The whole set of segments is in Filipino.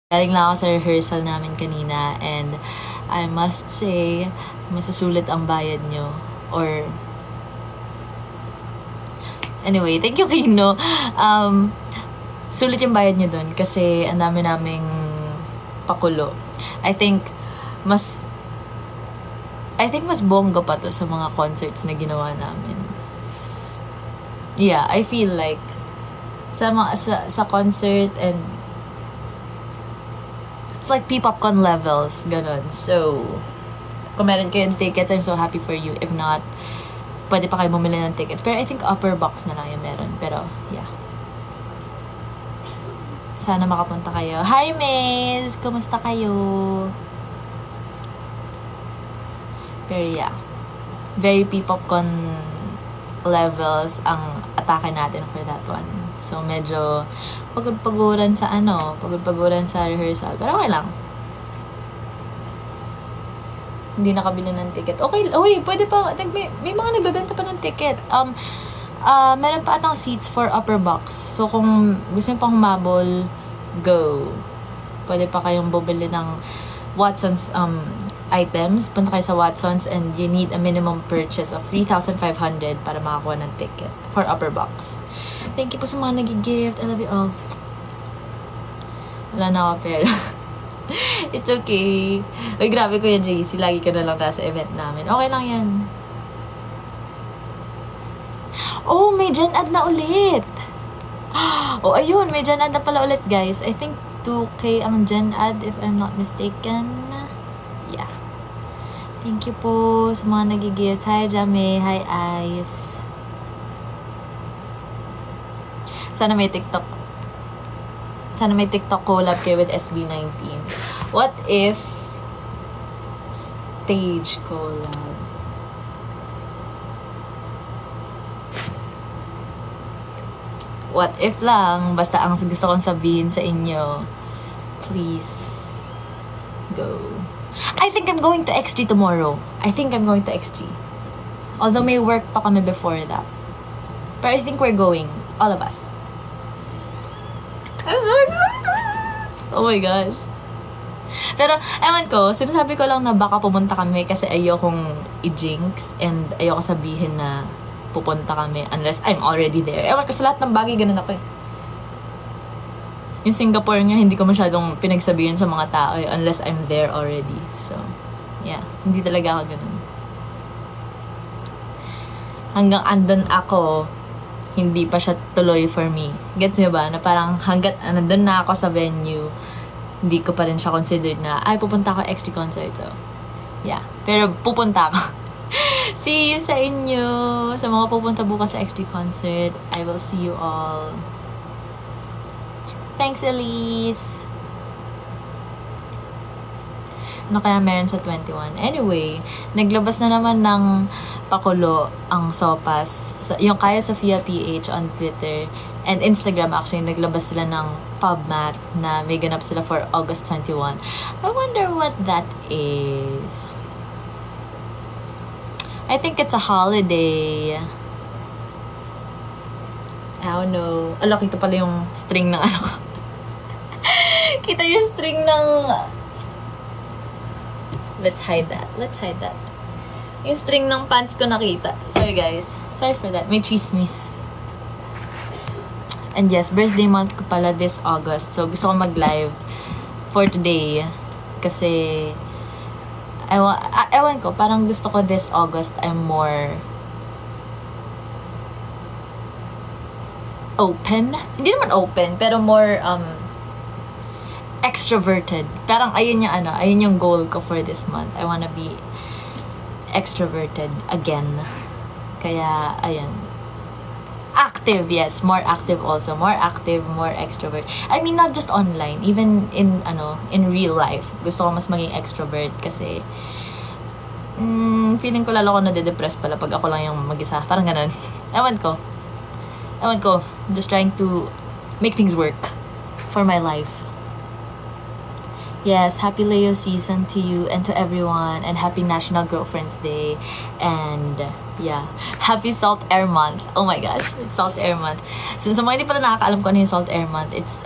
Galing lang ako sa rehearsal namin kanina and I must say, masusulit ang bayad nyo. Or, anyway, thank you Kino. Sulit yung bayad nyo dun kasi ang dami naming pakulo. I think mas bongga pa to sa mga concerts na ginawa namin. Yeah, I feel like sa concert and it's like P-Popcorn levels, ganun. So, kung meron kayong tickets, I'm so happy for you. If not, pwede pa kayo bumili ng tickets. Pero I think upper box na lang yung meron. Pero, yeah. Sana makapunta kayo. Hi, Miss! Kumusta kayo? Pero yeah. Very P-Popcorn levels ang atake natin for that one. So, medyo pagod-paguran sa rehearsal. Pero okay lang. Hindi nakabili ng ticket. Okay, pwede pa. May mga nagbebenta pa ng ticket. Meron pa atang seats for upper box. So, kung gusto niyo pang humabol, go. Pwede pa kayong bumili ng Watson's items. Punta kayo sa Watson's and you need a minimum purchase of 3,500 para makakuha ng ticket for upper box. Thank you po sa mga nag-gift. I love you all. Wala na ako pera. It's okay. Uy, grabe Kuya JC. Lagi ka na lang nasa event namin. Okay lang yan. Oh, may Gen Ad na ulit. Oh, ayun. May Gen Ad na pala ulit, guys. I think 2K ang Gen Ad, if I'm not mistaken. Yeah. Thank you po sa mga nag-gift. Hi, Jame. Hi, Ice. Sana may TikTok collab kayo with SB19. What if stage collab? What if lang, basta ang gusto kong sabihin sa inyo, please go. I think I'm going to XG tomorrow. Although may work pa kami before that. But I think we're going, all of us. I'm so excited! Oh my gosh. Pero, ewan ko, sinasabi ko lang na baka pumunta kami kasi ayokong i-jinx and ayoko sabihin na pupunta kami unless I'm already there. Ewan ko, sa lahat ng bagay, ganun ako eh. Yung Singapore nga, hindi ko masyadong pinagsabihin sa mga tao eh, unless I'm there already. So, yeah, hindi talaga ako ganun. Hanggang andun ako, hindi pa siya tuloy for me. Gets niyo ba? Na parang hanggat nandun na ako sa venue, hindi ko pa rin siya considered na, ay, pupunta ako XG concert. So, yeah. Pero pupunta ako. See you sa inyo. Sa mga pupunta bukas sa XG concert, I will see you all. Thanks, Elise. Ano kaya meron sa 21? Anyway, naglabas na naman ng pakulo ang Sopas. Yung Kaya Sofia PH on Twitter and Instagram actually, naglabas sila ng PubMat na may ganap sila for August 21. I wonder what that is. I think it's a holiday. I don't know. Ala, kita pala yung string ng ano ko. Kita yung string ng... Let's hide that. Yung string ng pants ko nakita. Sorry guys. Sorry for that. May chismis. And yes, birthday month ko pala this August. So, gusto ko mag-live for today. Kasi, ewan ko, parang gusto ko this August, I'm more open. Hindi naman open, pero more extroverted. Parang ayun yung goal ko for this month. I wanna be extroverted again. Kaya, ayun. Active, yes. More active also. More active, more extrovert. I mean, not just online. Even in real life. Gusto ko mas maging extrovert kasi feeling ko lalo ko nade-depress pala pag ako lang yung mag-isa. Parang ganun. Ewan ko. I'm just trying to make things work for my life. Yes, happy Leo season to you and to everyone, and happy National Girlfriend's Day, and yeah, happy Salt Air Month. Oh my gosh, it's Salt Air Month. So, sa mga hindi pala nakakaalam ko ano yung Salt Air Month, it's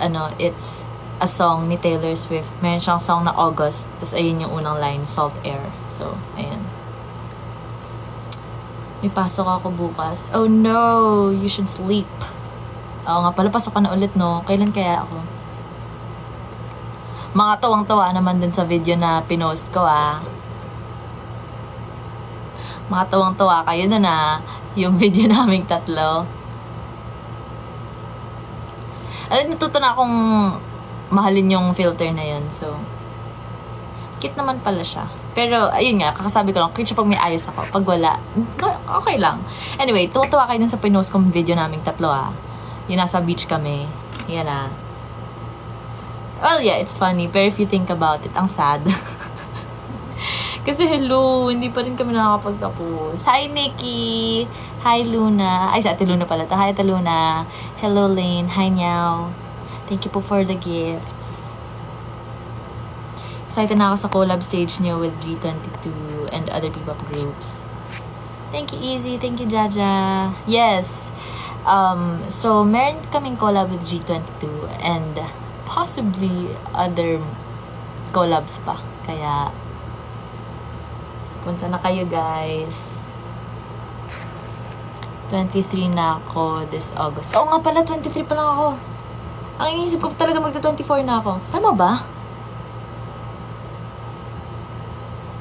a song ni Taylor Swift. Meron siyang song na August. Tapos ayun yung unang line, Salt Air. So, ayun. May pasok ako bukas. Oh no, you should sleep. Oo nga pala, pasok ka na ulit, no? Kailan kaya ako? Mga tawang-tawa naman dun sa video na pinost ko, ah. Mga tawang-tawa kayo na yung video naming tatlo. Alam, natuto na akong mahalin yung filter na yun. So, cute naman pala siya. Pero, ayun nga, kakasabi ko lang, cute siya pag may ayos ako. Pag wala, okay lang. Anyway, tuwa kayo dun sa pinost kong video naming tatlo, ah. Yung nasa beach kami. Yan, ah. Well, yeah, it's funny. Pero if you think about it, ang sad. Kasi hello, hindi pa rin kami nakakapagtapos. Hi, Nikki! Hi, Luna. Ay, sa Ate Luna pala to. Hi, Ate Luna. Hello, Lane. Hi, Nyaw. Thank you po for the gifts. Excited na ako sa collab stage niyo with G22 and other P-pop groups. Thank you, Easy. Thank you, Jaja. Yes. So, meron kaming collab with G22 and possibly other collabs pa. Kaya, punta na kayo, guys. 23 na ako this August. Oo nga pala, 23 pa lang ako. Ang iniisip ko talaga magta-24 na ako. Tama ba?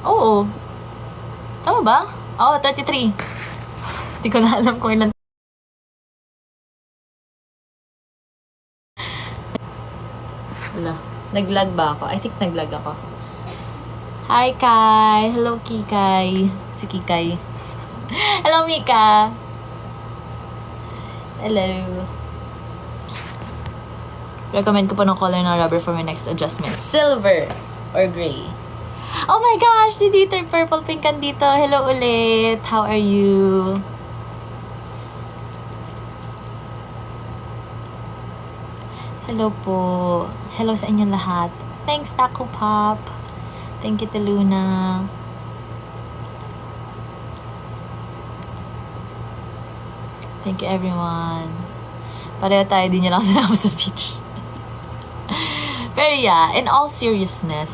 Oo. Tama ba? Oo, 33. Hindi ko na alam kung ilan. Wala. Nag-lag ba ako? I think nag-lag ako. Hi, Kai. Hello, Kikay. Si Kikay. Hello, Mika. Hello. Recommend ko pa ng color ng rubber for my next adjustment. Silver or gray. Oh my gosh! Si Dieter Purple Pink dito. Hello ulit. How are you? Hello po. Hello sa inyong lahat. Thanks, Taco Pop. Thank you, Luna. Thank you, everyone. Pareho tayo, din nyo lang sinama sa beach. Pero yeah, in all seriousness,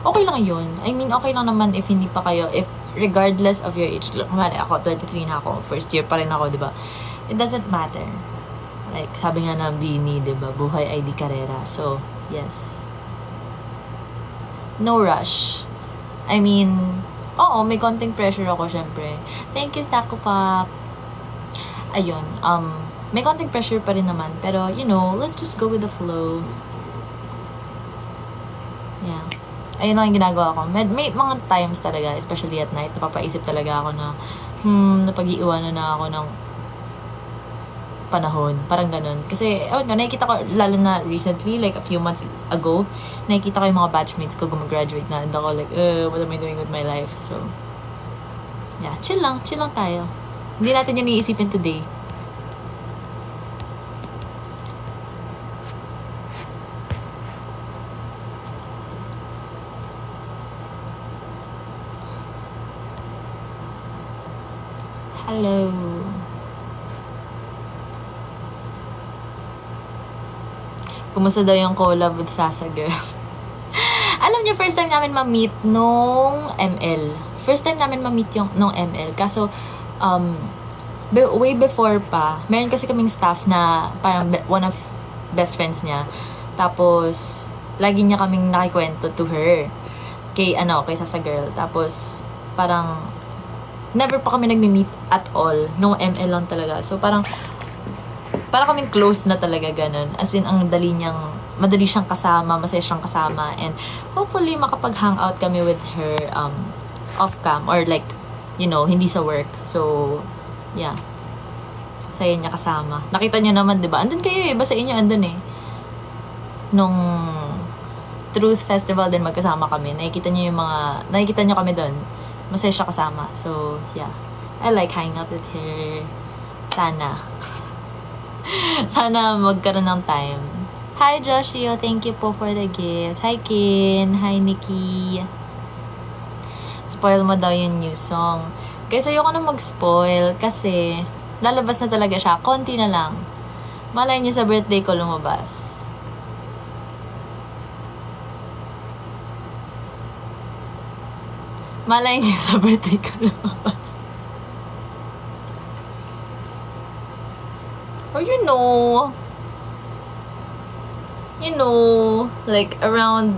okay lang yun. I mean, okay lang naman if hindi pa kayo, if regardless of your age. Kumari ako, 23 na ako, first year pa rin ako, di ba? It doesn't matter. Like, sabi nga ng Bini, di ba? Buhay ID Carrera. So, yes. No rush. I mean, oo, may konting pressure ako, syempre. Thank you, Taco Pop. Ayun, may konting pressure pa rin naman. Pero, you know, let's just go with the flow. Yeah. Ayun lang yung ginagawa ko. May mga times talaga, especially at night, napapaisip talaga ako na, napag-iiwanan na ako ng panahon. Parang ganun. Kasi, nakikita ko, lalo na recently, like a few months ago, nakikita ko yung mga batchmates ko gumagraduate na. And ako like, what am I doing with my life? So, yeah, chill lang tayo. Hindi natin yung iisipin today. Hello. Kumusta daw yung collab with Sasa Girl? Alam niyo, first time namin ma-meet nung ML. First time namin ma-meet yung nung ML. Kaso, way before pa, meron kasi kaming staff na parang one of best friends niya. Tapos, lagi niya kaming nakikwento to her. Kay Sasa Girl. Tapos, parang, never pa kami nagmi-meet at all. No ML lang talaga. So, parang kaming close na talaga ganun. As in, madali siyang kasama, masaya siyang kasama. And, hopefully, makapag-hangout kami with her off-cam. Or like, you know, hindi sa work. So, yeah. Saya niya kasama. Nakita niyo naman, di ba? Andun kayo eh. Basta inyo andun eh. Nung Truth Festival din magkasama kami. Nakikita niyo kami doon. Masaya siya kasama. So, yeah. I like hanging out with her. Sana. Sana magkaroon ng time. Hi, Joshio. Thank you po for the gifts. Hi, Kin. Hi, Nikki. Spoil mo daw yung new song. Kasi ayoko na mag-spoil kasi lalabas na talaga siya. Konti na lang. Malay niyo sa birthday ko lumabas. Malay niyo sa birthday ko lumabas. Or like around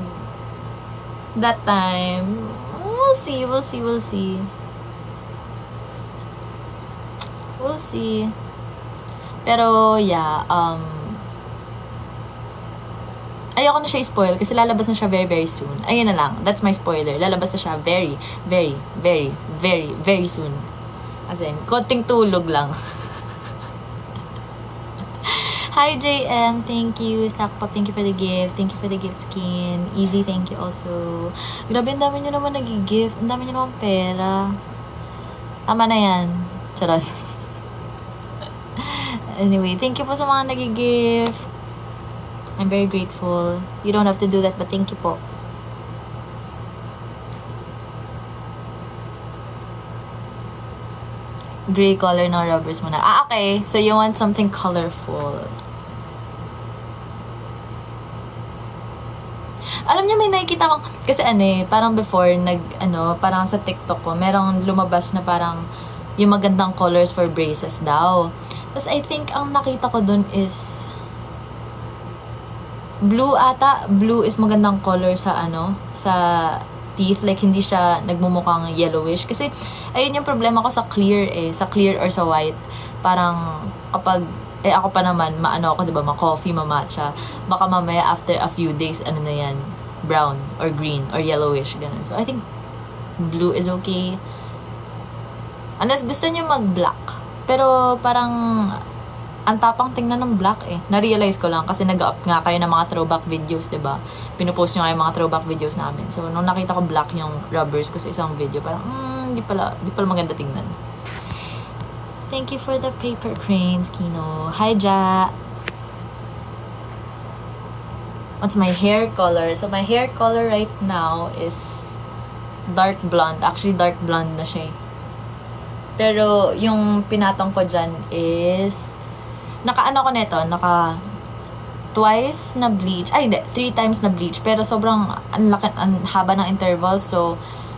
that time. We'll see. Pero, yeah, ayoko na siya i-spoil kasi lalabas na siya very, very soon. Ayun na lang. That's my spoiler. Lalabas na siya very, very, very, very, very soon. As in, konting tulog lang. Hi, JM. Thank you. Stackpop, thank you for the gift. Thank you for the gift skin. Easy, thank you also. Grabe, ang dami nyo naman nag-gift. Ang dami nyo naman pera. Tama na yan. Charot. Anyway, thank you po sa mga nag-gift. I'm very grateful. You don't have to do that, but thank you po. Gray color na rubbers muna. Okay. So you want something colorful. Alam niyo, may nakikita ko, kasi parang before, parang sa TikTok ko, merong lumabas na parang yung magandang colors for braces daw. Tapos I think ang nakita ko dun is blue ata. Blue is magandang color sa sa teeth. Like, hindi siya nagmumukhang yellowish. Kasi, ayun yung problema ko sa clear sa clear or sa white. Parang, kapag, ako pa naman, ako, diba, ma-coffee, ma-matcha. Baka mamaya, after a few days, na yan, brown, or green, or yellowish, ganun. So, I think, blue is okay. Unless gusto niyo mag-black. Pero, parang, ang tapang tingnan ng black Na-realize ko lang kasi nag-up nga kayo ng mga throwback videos, diba? Pinupost nyo kayo mga throwback videos namin. So, nung nakita ko black yung rubbers ko sa isang video, parang, di pala maganda tingnan. Thank you for the paper cranes, Kino. Hi, Ja! What's my hair color? So, my hair color right now is dark blonde. Actually, dark blonde na siya. Pero, yung pinatong ko dyan is naka twice na bleach. Ay, hindi. 3 times na bleach. Pero sobrang ang haba ng interval. So,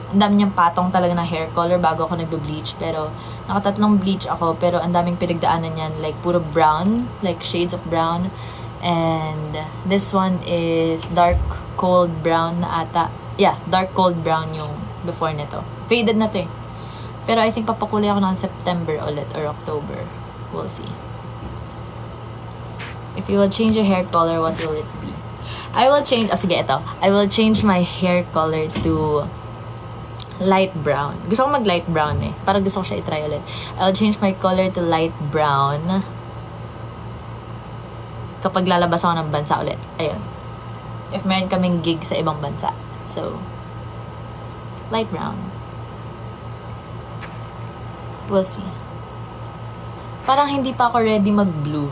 ang dami niyang patong talaga na hair color bago ako nagbe-bleach. Pero, nakatatlong bleach ako. Pero, ang daming pinagdaanan niyan. Like, puro brown. Like, shades of brown. And, this one is dark cold brown na ata. Yeah, dark cold brown yung before nito. Faded na to Pero, I think papakulay ako ng September ulit or October. We'll see. If you will change your hair color, what will it be? I will change my hair color to light brown. Gusto ko mag-light brown Parang gusto ko siya i-try ulit. I will change my color to light brown kapag lalabas ako ng bansa ulit. Ayun. If meron kaming gig sa ibang bansa. So, light brown. We'll see. Parang hindi pa ako ready mag-blue.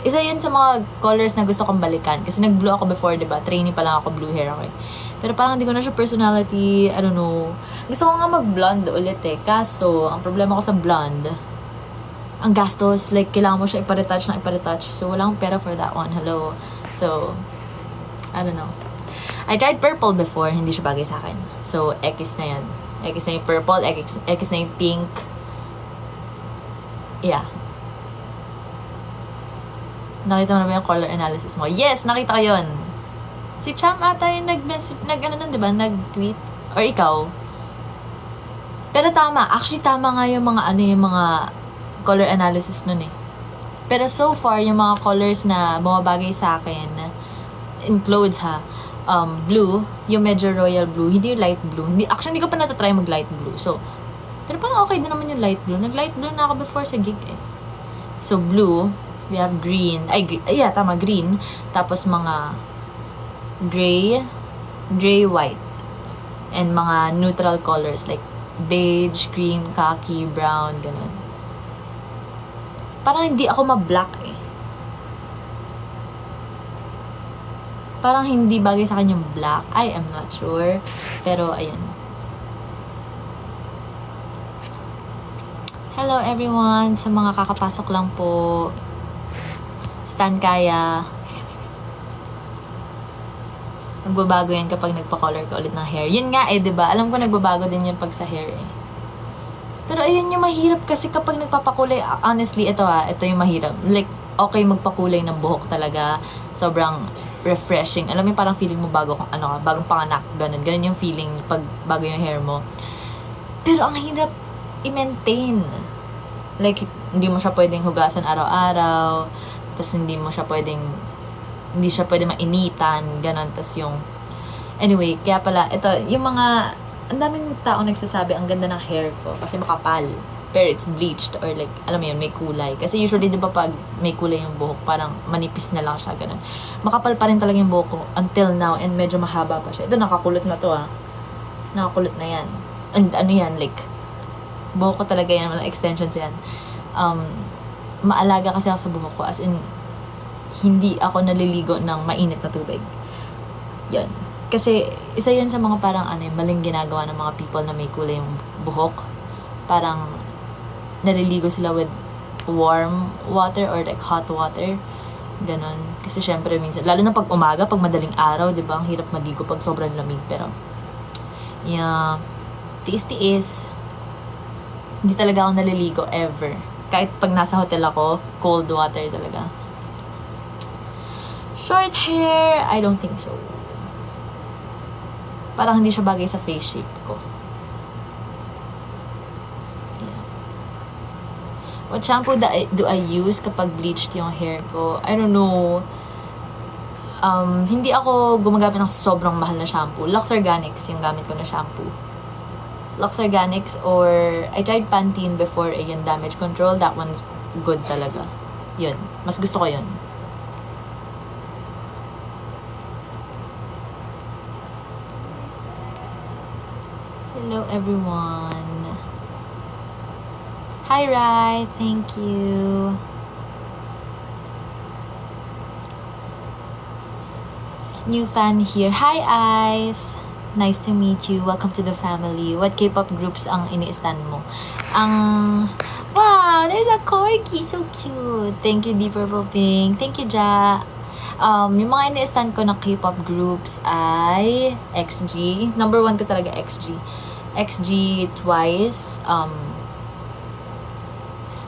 Isa yun sa mga colors na gusto kong balikan. Kasi nag-blue ako before, diba? Trainee pa lang ako, blue hair ako Pero parang hindi ko na siya personality, I don't know. Gusto ko nga mag-blonde ulit Kaso, ang problema ko sa blonde, ang gastos. Like, kailangan mo siya iparetouch. So, walang pera for that one. Hello. So, I don't know. I tried purple before, hindi siya bagay sa akin. So, X na yan. X na yung purple, X na yung pink. Yeah. Nakita mo na ba yung color analysis mo? Yes! Nakita ko yun! Si Cham ata yung diba? Nag-tweet? Or ikaw? Pero tama. Actually, tama nga yung mga color analysis nun Pero so far, yung mga colors na bumabagay sa akin, in clothes blue, yung medyo royal blue, hindi yung light blue. Actually, hindi ko pa natatry mag-light blue. So, pero parang okay din naman yung light blue. Nag-light blue na ako before sa gig So, blue. We have green. Green. Tapos mga gray, white. And mga neutral colors like beige, cream, khaki, brown, ganun. Parang hindi ako ma-black Parang hindi bagay sa akin yung black. I am not sure. Pero, ayan. Hello everyone! Sa mga kakapasok lang po. Stan Kaya. Nagbabago yan kapag nagpa-color ka ulit ng hair. Yun nga eh, 'di ba? Alam ko nagbabago din yun pag sa hair eh. Pero ayun yung mahirap kasi kapag nagpapakulay, honestly, ito yung mahirap. Like, okay magpakulay ng buhok talaga. Sobrang refreshing. Alam mo, parang feeling mo bagong panganak. Ganun yung feeling pag bago yung hair mo. Pero ang hirap i-maintain. Like, hindi mo siya pwedeng hugasan araw-araw. Tapos hindi siya pwedeng mainitan. Ganun. Tapos yung, anyway, kaya pala, ito, yung mga, ang daming tao nagsasabi, ang ganda ng hair ko. Kasi makapal. Pero it's bleached or like, alam mo yun, may kulay. Kasi usually, di ba pag may kulay yung buhok, parang manipis na lang siya, ganun. Makapal pa rin talaga yung buhok ko until now and medyo mahaba pa siya. Ito, nakakulot na to Nakakulot na yan. And ano yan, like, buhok ko talaga yan, walang extensions yan. Maalaga kasi ako sa buhok ko, as in, hindi ako naliligo ng mainit na tubig. Yan. Kasi, isa yun sa mga parang maling ginagawa ng mga people na may kulay yung buhok. Parang, naliligo sila with warm water or like hot water. Ganon. Kasi syempre minsan, lalo na pag umaga, pag madaling araw, di ba? Ang hirap maligo pag sobrang lamig. Pero, yeah, tiis-tiis. Hindi talaga ako naliligo ever. Kahit pag nasa hotel ako, cold water talaga. Short hair, I don't think so. Parang hindi siya bagay sa face shape ko. What shampoo do I use kapag bleached yung hair ko? I don't know. Hindi ako gumagamit ng sobrang mahal na shampoo. Lux Organics yung gamit ko na shampoo. Lux Organics or I tried Pantene before, yung damage control. That one's good talaga. Yun. Mas gusto ko yun. Hello everyone. Hi Rai, thank you. New fan here. Hi Ice. Nice to meet you. Welcome to the family. What K-pop groups ang ini-stan mo? Wow, there's a corgi. So cute. Thank you, Deep Purple Pink. Thank you, Ja. Yung mga ini-stan ko na K-pop groups ay XG. Number 1 ko talaga XG. XG, Twice.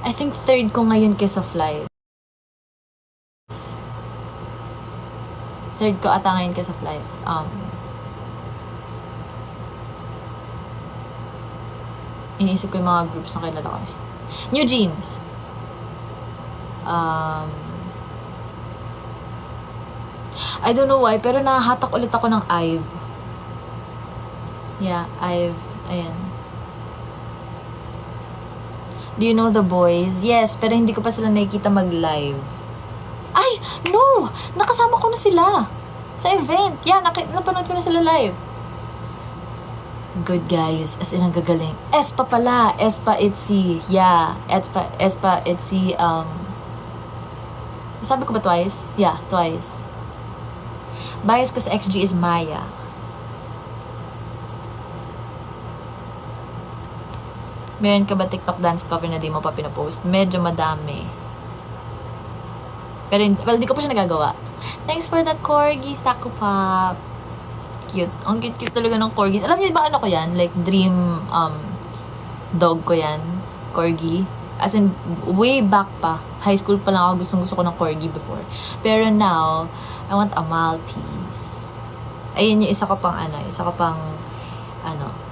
I think third ko ngayon Kiss of Life. Third ko ata ngayon Kiss of Life. Iniisip ko yung mga groups na kilala ko. New Jeans. I don't know why, pero nahahatak ulit ako ng IVE. Yeah, IVE. Ayan. Do you know The Boys? Yes, pero hindi ko pa sila nakikita mag-live. Ay! No! Nakasama ko na sila. Sa event. Yeah, napanood ko na sila live. Good guys. As in, ang gagaling. Espa pala. Espa Itzy. Yeah. Espa Itzy. Sabi ko ba Twice? Yeah, Twice. Bias ko sa XG is Maya. Meron ka ba TikTok dance cover na di mo pa pinapost? Medyo madami. Pero, well, di ko pa siya nagagawa. Thanks for the corgis, Taco Pop. Cute. Ang cute-cute talaga ng corgis. Alam niyo ba ano ko yan? Like, dream dog ko yan. Corgi. As in, way back pa. High school pa lang ako gusto ko ng corgi before. Pero now, I want a Maltese. Ayun yung isa ko pang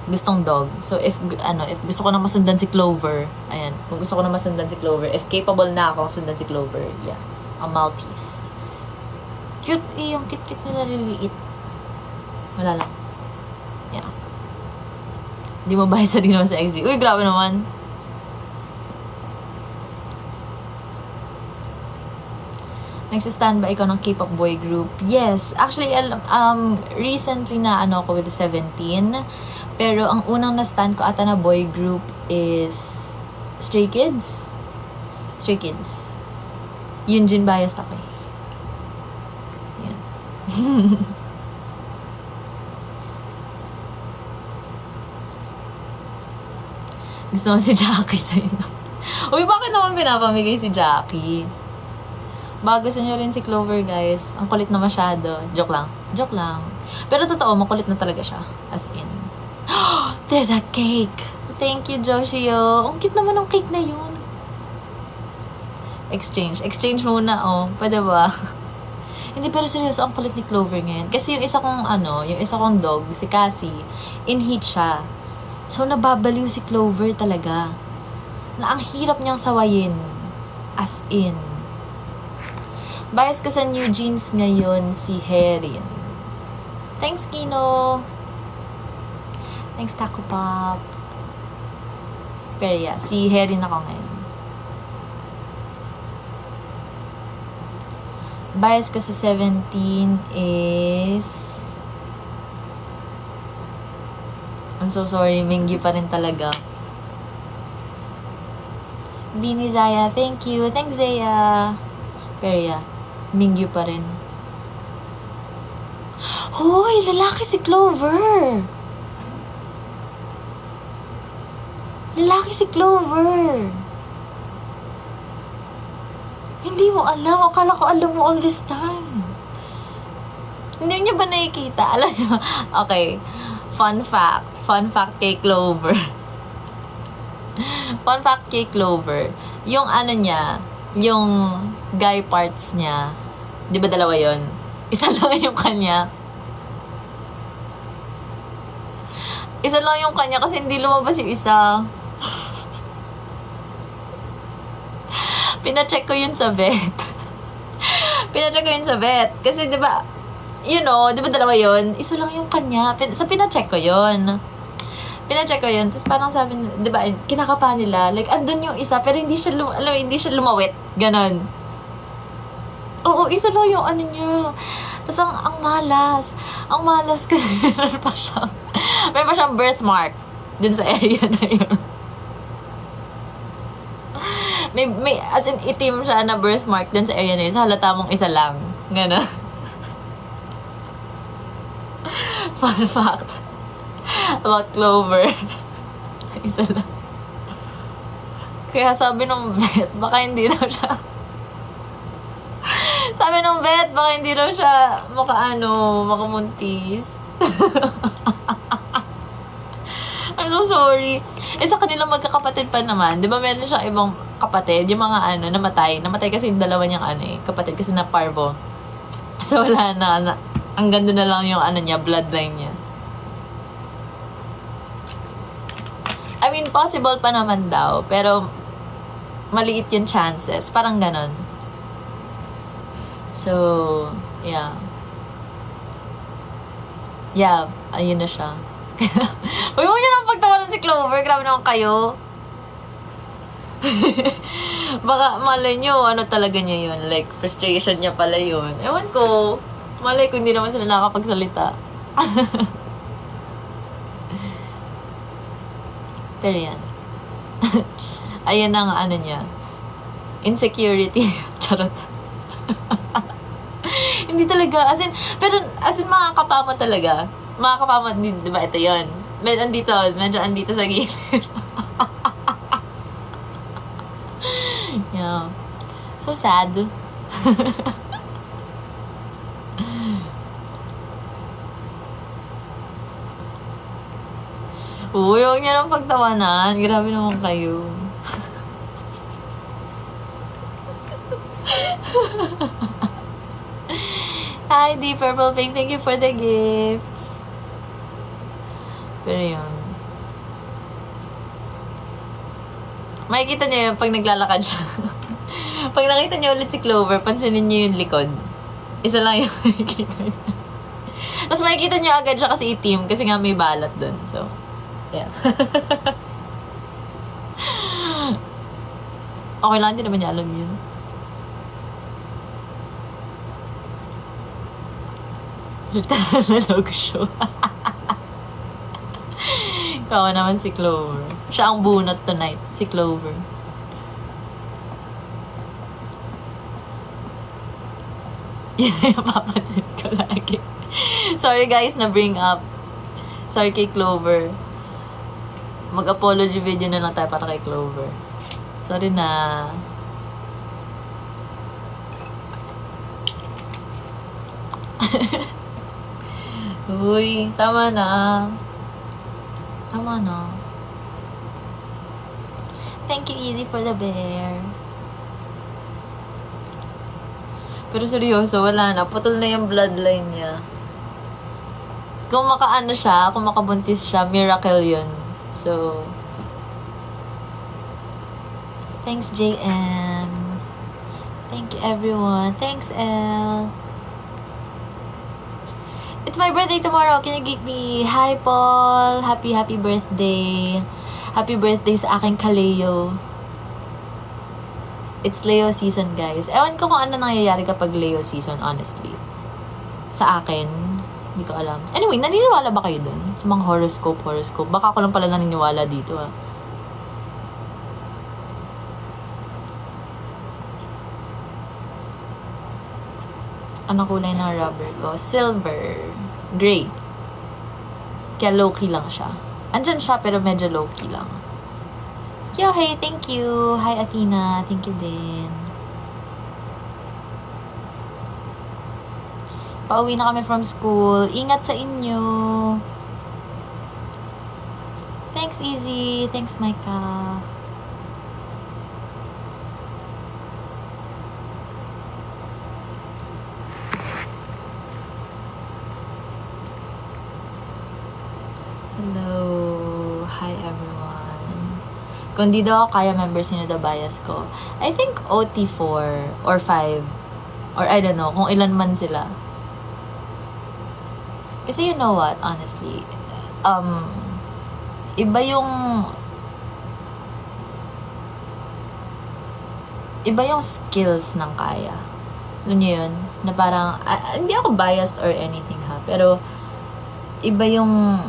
gustong dog. So, if gusto ko na masundan si Clover, ayan, kung gusto ko na masundan si Clover, if capable na akong sundan si Clover, yeah, a Maltese. Cute yung cute na naliliit. Wala lang. Yeah. Di mo ba isa din naman sa XG? Uy, grabe naman. Nagsistand ba ikaw ng K-pop boy group? Yes. Actually, recently na ako with the 17. Pero ang unang na-stand ko ata na boy group is Stray Kids. Stray Kids. Yunjin biased ako eh. Yun. Gusto mo si Jackie sa'yo. Uy, bakit naman pinapamigay si Jackie? Baka gusto nyo rin si Clover, guys. Ang kulit na masyado. Joke lang. Joke lang. Pero totoo, makulit na talaga siya. As in. There's a cake! Thank you, Joshio. Ang cute naman ng cake na yun. Exchange. Exchange muna, oh. Pwede ba? Hindi, pero seryoso, ang kulit ni Clover ngayon. Kasi yung isa kong dog, si Cassie, in heat siya. So, nababaliw si Clover talaga. Na ang hirap niyang sawayin. As in. Bias ka sa new jeans ngayon, si Herin. Thanks, Kino. Thanks, Taco Pop. Pero yeah, si Herin ako ngayon. Bias ko sa 17 is... I'm so sorry, Mingyu pa rin talaga. Bini Zaya, thank you. Thanks, Zaya. Pero yeah, Mingyu pa rin. Hoy, lalaki si Clover! Lalaki si Clover! Hindi mo alam. Akala ko alam mo all this time. Hindi niya ba nakikita? Alam niyo? Okay. Fun fact. Fun fact kay Clover. Fun fact kay Clover. Yung ano niya, yung guy parts niya, di ba dalawa yon? Isa lang yung kanya. Isa lang yung kanya kasi hindi lumabas yung isa. Pina-check ko yun sa vet. Pina-check ko yun sa vet. Kasi di ba, you know, di ba dalawa yun? Isa lang yung kanya. So, pina-check ko yun. Pina-check ko yun. Tapos parang sabi, di ba, kinakapa nila. Like, andun yung isa, pero hindi siya, hindi siya lumawit. Ganon. Oo, isa lang yung ano niya. Tapos ang malas. Ang malas kasi meron pa siyang birthmark dun sa area na yun. May as in itim siya na birthmark dun sa area na yun. So, halata mong isa lang. Gano'n. Fun fact about Clover. Isa lang. Kaya sabi nung vet, baka hindi raw siya makamuntis. I'm so sorry. Sa kanila magkakapatid pa naman. Di ba meron siyang ibang kapatid? Yung mga namatay. Namatay kasi yung dalawa niyang kapatid kasi na parvo. So wala na. Ang ganda na lang yung niya, bloodline niya. I mean, possible pa naman daw. Pero maliit yung chances. Parang ganon. So, yeah. Yeah, ayun na siya. Uy, huwag niyo naman pagtawanan si Clover. Grabe naman kayo. Baka malay nyo, talaga niya yun. Like, frustration niya pala yun. Ewan ko. Malay ko, hindi naman sila nakakapagsalita. Pero yan. Ayan ang niya. Insecurity. Charot. Hindi talaga. As in, makakapama talaga. Makakapama din, di ba? Ito yun. Medyo andito sa gilid. Yeah. So sad. Uy, huwag niya nang pagtawanan. Grabe naman kayo. Hi, D Purple Pink. Thank you for the gifts. Pero yun. Makikita niyo yun pag naglalakad siya. Pag nakita niyo ulit si Clover, pansinin niyo yung likod. Isa lang yung makikita niya. Mas makikita niyo agad siya kasi itim. Kasi nga may balat dun. So, yeah. Okay lang, hindi naman niya alam yun. Literal na logo show. Kawa naman si Clover. Siya ang bunot tonight, si Clover. Yun na yung papansin ko lagi. Sorry guys na bring up. Sorry kay Clover. Mag-apology video na lang tayo para kay Clover. Sorry na. Uy, tama na. Tama na. Thank you, Easy, for the bear. Pero seryoso, wala na. Putol na yung bloodline niya. Kung makaano siya, kung makabuntis siya, miracle yun. So, thanks, JM. Thank you, everyone. Thanks, Elle. It's my birthday tomorrow. Can you greet me? Hi, Paul. Happy birthday. Happy birthday sa aking kaleo. It's Leo season, guys. Ewan ko kung ano nangyayari kapag Leo season, honestly. Sa akin, hindi ko alam. Anyway, naniniwala ba kayo dun? Sa mga horoscope? Baka ako lang pala naniniwala dito, ah. Ano kulay ng rubber ko? Silver. Gray. Kaya low-key lang siya. Andyan siya pero medyo low-key lang. Yo, hey, thank you. Hi, Athena. Thank you din. Pauwi na kami from school. Ingat sa inyo. Thanks, Easy. Thanks, Micah. Hello. Hi, everyone. Kung di daw kaya members sino the bias ko. I think OT4 or 5 or I don't know kung ilan man sila. Kasi you know what, honestly, iba yung skills ng kaya. Alam niyo yun? Na parang, hindi ako biased or anything ha, pero iba yung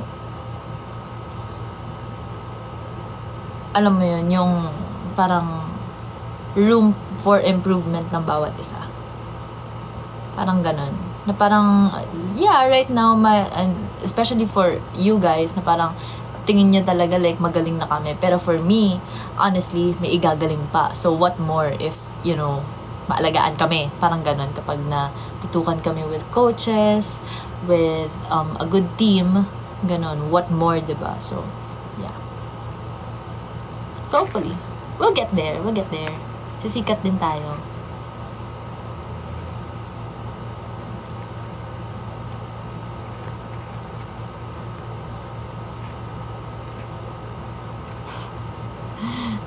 alam mo yun, yung parang room for improvement ng bawat isa. Parang ganun. Na parang, yeah, right now, especially for you guys, na parang tingin niya talaga like magaling na kami. Pero for me, honestly, may igagaling pa. So what more if, you know, maalagaan kami. Parang ganun. Kapag natutukan kami with coaches, with a good team, ganun. What more, diba? So, yeah. So hopefully, we'll get there. Sisikat din tayo.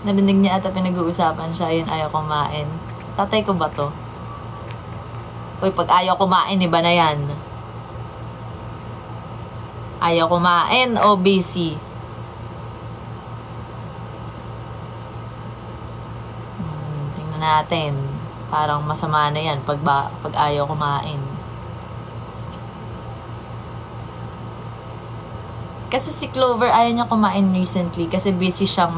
Narinig niya ata pinag-uusapan siya, yun ayaw kumain. Tatay ko ba to? Uy, pag ayaw kumain, iba na yan. Ayaw kumain o busy? Tingnan natin. Parang masama na yan pag ayaw kumain. Kasi si Clover ayaw niya kumain recently kasi busy siyang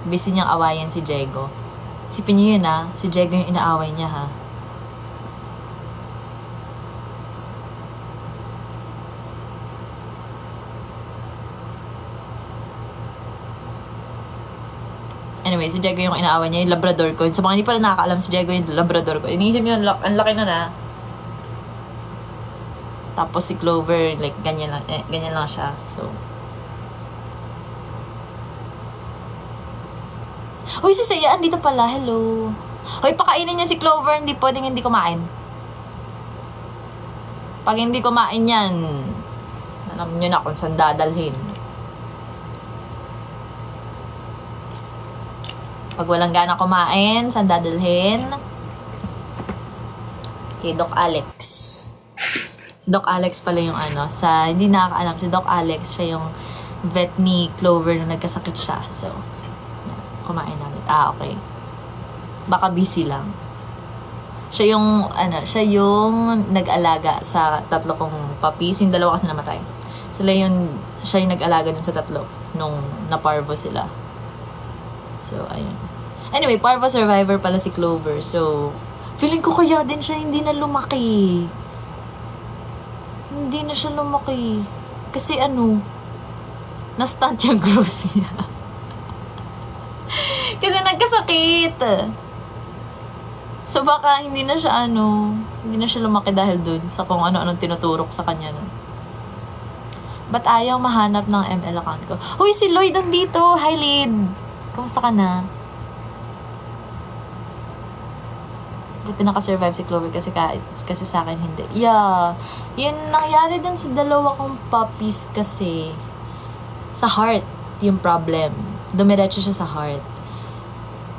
busy niyang awayan si Diego. Isipin niyo yun ha, si Diego yung inaaway niya ha. Anyway, si Diego yung inaaway niya, yung Labrador ko. Sa mga hindi pala nakakaalam, si Diego yung Labrador ko. Iniisip niyo, ang laki na na. Tapos si Clover, like, ganyan lang siya. So, uy, si Saya, andito pala. Hello. Uy, pakainin niya si Clover. Hindi pwedeng hindi kumain. Pag hindi kumain yan, alam niyo na kung saan dadalhin. Pag walang gana kumain, saan dadalhin? Kay Doc Alex. Si Doc Alex pala yung hindi nakakaalam, si Doc Alex, siya yung vet ni Clover nung nagkasakit siya. So, kumain namin. Okay. Baka busy lang. Siya yung nag-alaga sa 3 kong puppies. Yung 2 kasi namatay. Siya yung nag-alaga dun sa 3 nung na-parvo sila. So, ayun. Anyway, parvo survivor pala si Clover. So, feeling ko kaya din siya hindi na lumaki. Hindi na siya lumaki. Kasi na-stunt yung growth niya. Kasi nagkasakit. So baka hindi na siya lumaki dahil dun sa kung ano-anong tinuturok sa kanya nun. Ba't ayaw mahanap ng ML account ko? Hoy, si Lloyd nandito! Hi, Lyd! Kamusta ka na? Buti nakasurvive si Clover kasi sa akin hindi. Yeah. Yun, nangyari din sa dalawa kong puppies kasi sa heart yung problem. Dumiretso siya sa heart.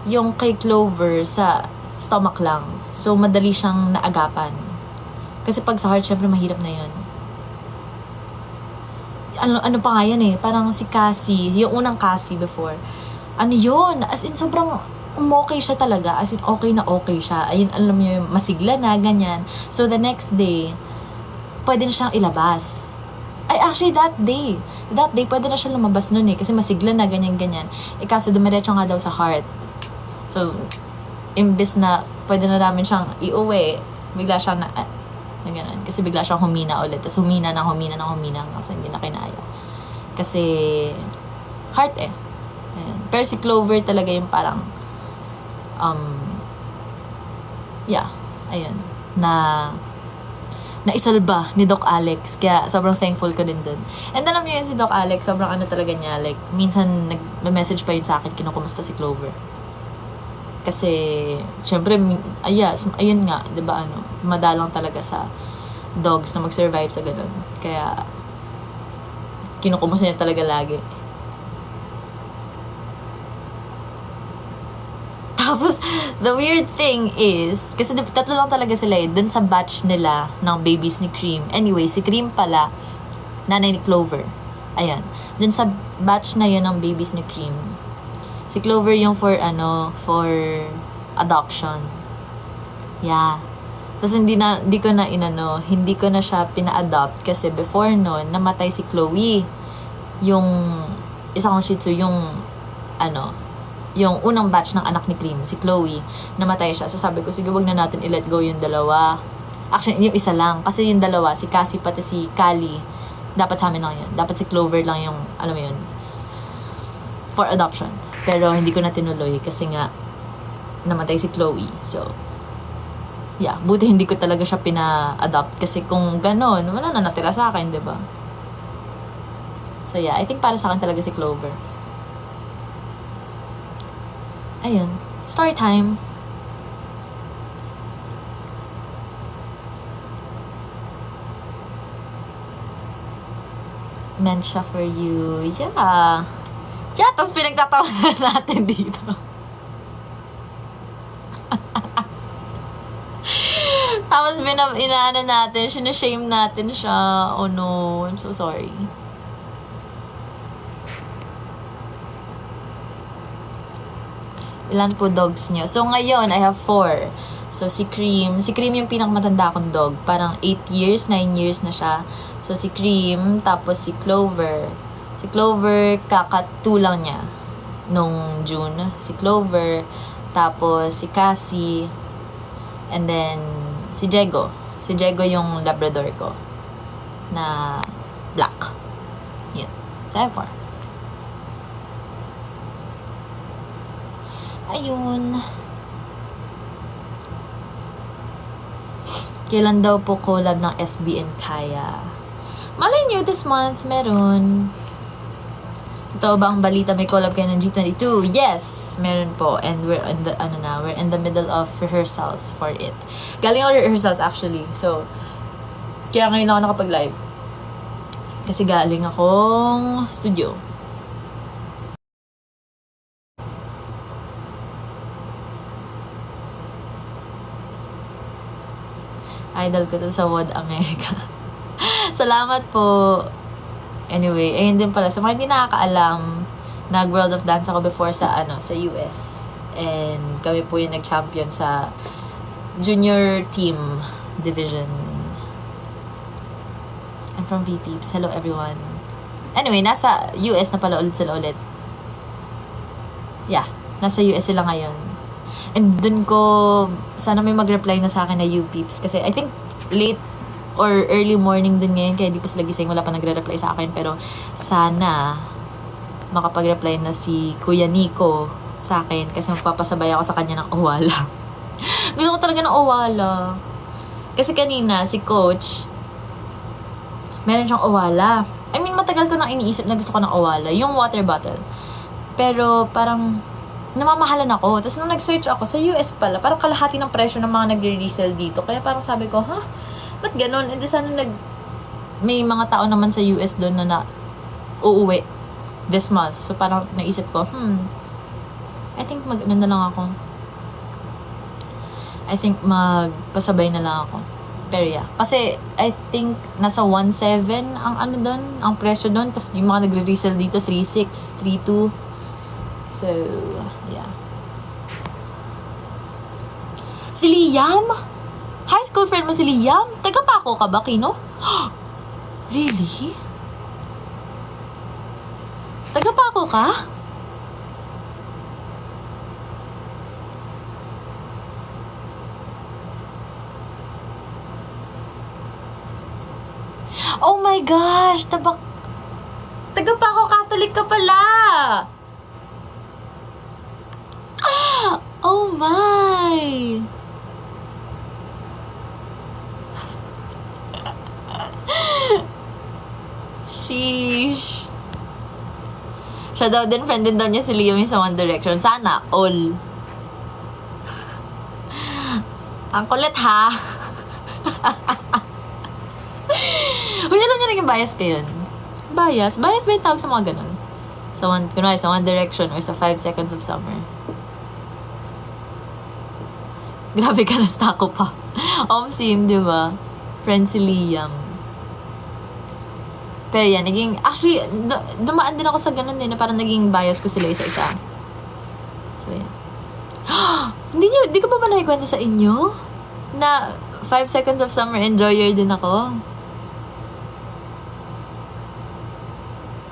Yung kay Clover sa stomach lang. So, madali siyang naagapan. Kasi pag sa heart, syempre mahirap na yun. Ano pa nga yan eh, parang si Cassie, yung unang Cassie before, ano yun, as in sobrang okay siya talaga, as in okay na okay siya, ayun, alam niyo, masigla na, ganyan. So the next day, pwede na siyang ilabas. Ay, actually that day, pwede na siya lumabas nun eh, kasi masigla na, ganyan. Kaso dumiretso nga daw sa heart. So, imbes na pwede na namin siyang iuwi, bigla siyang na ganun. Kasi bigla siyang humina ulit. Tapos humina kasi hindi na kinaya. Kasi heart eh. Ayan. Pero si Clover talaga yung parang ayun. Na isalba ni Doc Alex. Kaya sobrang thankful ko din dun. And alam niyo yun si Doc Alex, sobrang ano talaga niya. Like, minsan nag-message pa yun sa akin, kinukumusta si Clover. Kasi, syempre, ayun nga, di ba madalang talaga sa dogs na mag-survive sa ganun. Kaya, kinukumusta niya talaga lagi. Tapos, the weird thing is, kasi tatlo lang talaga sila dun sa batch nila ng babies ni Cream. Anyway, si Cream pala, nanay ni Clover. Ayan. Dun sa batch na yun ng babies ni Cream, si Clover yung for adoption. Yeah. Tapos hindi ko na siya pina-adopt kasi before noon, namatay si Chloe. Yung isa kong Shih Tzu, yung unang batch ng anak ni Cream, si Chloe, namatay siya. So sabi ko, sige, wag na natin i-let go yung dalawa. Actually, yung isa lang. Kasi yung dalawa, si Cassie pati si Callie, dapat sa amin lang yun. Dapat si Clover lang yung, alam mo yun, for adoption. Pero hindi ko na tinuloy kasi nga namatay si Chloe. So, yeah. Buti hindi ko talaga siya pina-adopt. Kasi kung ganon, wala na natira sa akin, diba? So, yeah. I think para sa akin talaga si Clover. Ayun. Story time. Meant siya for you. Yeah. Yeah, tapos pinagtatawanan natin dito. Tapos inaano natin, sinashame natin siya. Oh no, I'm so sorry. Ilan po dogs nyo? So ngayon, I have 4. So si Cream yung pinakamatanda kong dog. Parang 8 years, 9 years na siya. So si Cream, tapos si Clover. Si Clover, kaka-2 lang niya nung June. Si Clover, tapos si Cassie, and then si Diego. Si Diego yung Labrador ko na black. Yun. So, I have 4. Ayun. Kailan daw po collab ng SB and Kaya? Malay nyo, this month meron. Totoo ba ang balita may collab kayo ng G22? Yes, meron po. And we're in the middle of rehearsals for it. Galing ako rehearsals actually. So, kaya ngayon ako nakapag-live. Kasi galing akong studio. Idol ko to sa WOD America. Salamat po. Anyway, ayun din pala. Sa mga hindi nakakaalam, nag-World of Dance ako before sa US. And kami po yung nag-champion sa junior team division. I'm from VPeeps. Hello everyone. Anyway, nasa US na pala sila ulit. Yeah, nasa US sila ngayon. And dun ko, sana may mag-reply na sa akin na UPeeps. Kasi I think late or early morning din ngayon, kaya di pa sila gising, wala pa nagre-reply sa akin. Pero sana makapag-reply na si Kuya Nico sa akin kasi magpapasabay ako sa kanya ng Owala. Gusto ko talaga ng Owala. Kasi kanina, si Coach, meron siyang Owala. I mean, matagal ko nang iniisip na gusto ko ng Owala, yung water bottle. Pero parang namamahalan ako. Tapos nung nag-search ako, sa US pala, parang kalahati ng presyo ng mga nagre-resell dito. Kaya parang sabi ko, ba't ganun? E di sana may mga tao naman sa US doon na uuwi this month. So parang naisip ko, I think mag-ano na lang ako. I think magpasabay na lang ako. Pero yeah. Kasi I think nasa 1.7 ang ano doon, ang presyo doon. Tapos yung mga nagre-resell dito, 3.6, 3.2. So, yeah. Si Liam? High school friend mo si Liam? Taga-Paco ka ba, Kino? Really? Taga-Paco ka? Oh my gosh! Taga-Paco Catholic ka pala! Oh my! Sheesh. Siya daw din, friend din daw niya si Liam sa One Direction. Sana, all. Ang kulit ha. Uy, alam niya naging bias ka yun. Bias? Bias ba yung tawag sa mga ganun? Kunwari, sa One Direction or sa 5 Seconds of Summer. Grabe ka, nastako pa. Sim, di ba? Friend si Liam. Pero yan, actually, dumaan din ako sa ganun na parang naging bias ko sila isa-isa. So, yan. Hindi ko pa ba nakikwento sa inyo? Na 5 Seconds of Summer enjoyer din ako.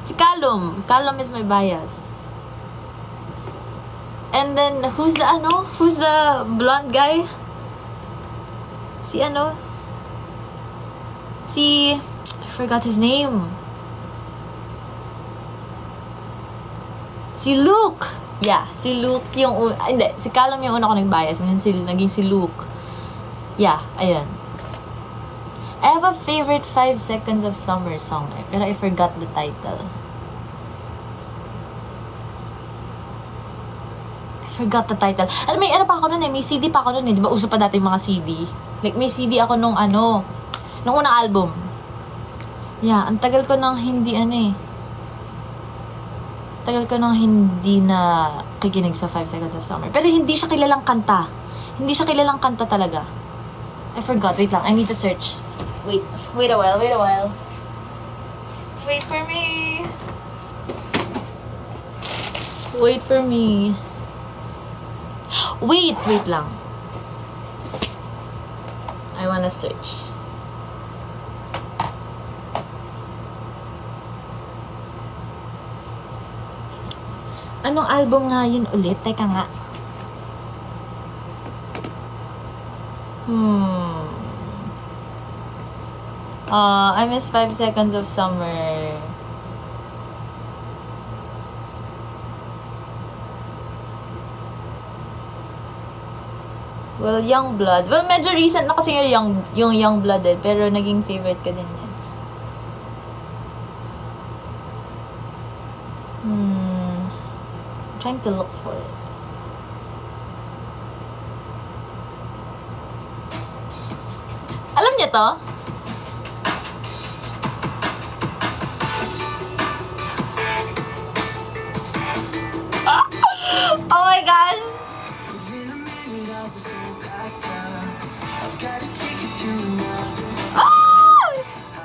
Si Callum. Callum is my bias. And then, who's the blonde guy? I forgot his name. Si Luke! Yeah, si Luke yung hindi, si Callum yung una ko nag-bias. Naging si Luke. Yeah, ayun. I have a favorite 5 Seconds of Summer song, pero I forgot the title. Forgot the title. May pa ako nun may CD pa ako nun di ba? Uso pa dati yung mga CD. Like, may CD ako nung unang album. Yeah, ang tagal ko nang hindi tagal ko nang hindi na kikinig sa 5 Seconds of Summer. Pero hindi siya kilalang kanta. Hindi siya kilalang kanta talaga. I forgot. Wait lang. I need to search. Wait a while. Wait for me. Wait lang. I wanna search. Anong album nga yun ulit? Teka nga. I miss 5 Seconds of Summer. Well, Youngblood. Well, medyo recent na kasi yung Youngblood pero naging favorite ko din yan. I'm trying to look for it. Alam niyo to? Oh my gosh!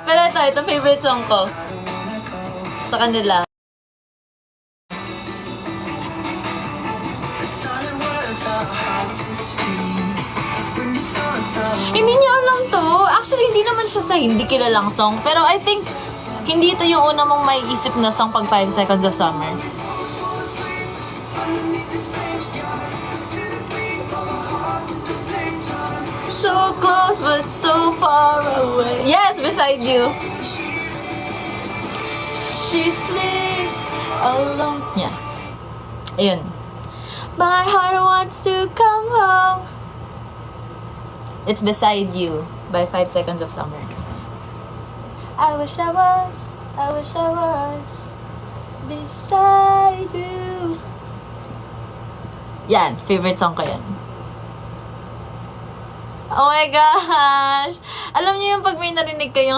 Pero ito favorite song ko sa kanila. Hindi niyo alam to. Actually, hindi naman siya sa hindi kilalang song. Pero I think, hindi ito yung una mong may isip na song pag 5 Seconds of Summer. So close but so far away. Yes, Beside You. She sleeps alone. Yeah. Ayun. My heart wants to come home. It's Beside You by 5 Seconds of Summer. I wish I was I wish I was beside you. Yan, favorite song ko yan. Oh my gosh! Alam niyo yung pag may narinig kayong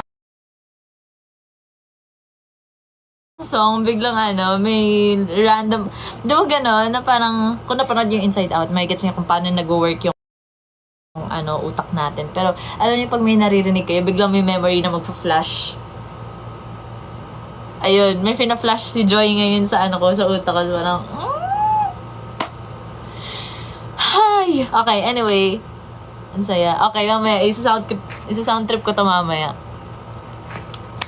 song, biglang may random, di ba gano'n, na parang, kung napanood yung Inside Out, may gets niya kung paano nag-work yung utak natin. Pero, alam niyo pag may naririnig kayo, biglang may memory na magpa-flash. Ayun, may fina-flash si Joy ngayon sa sa utak ko. Parang, Hi! Okay, anyway. Ang saya. Okay, mamaya, isa-sound trip ko to mamaya.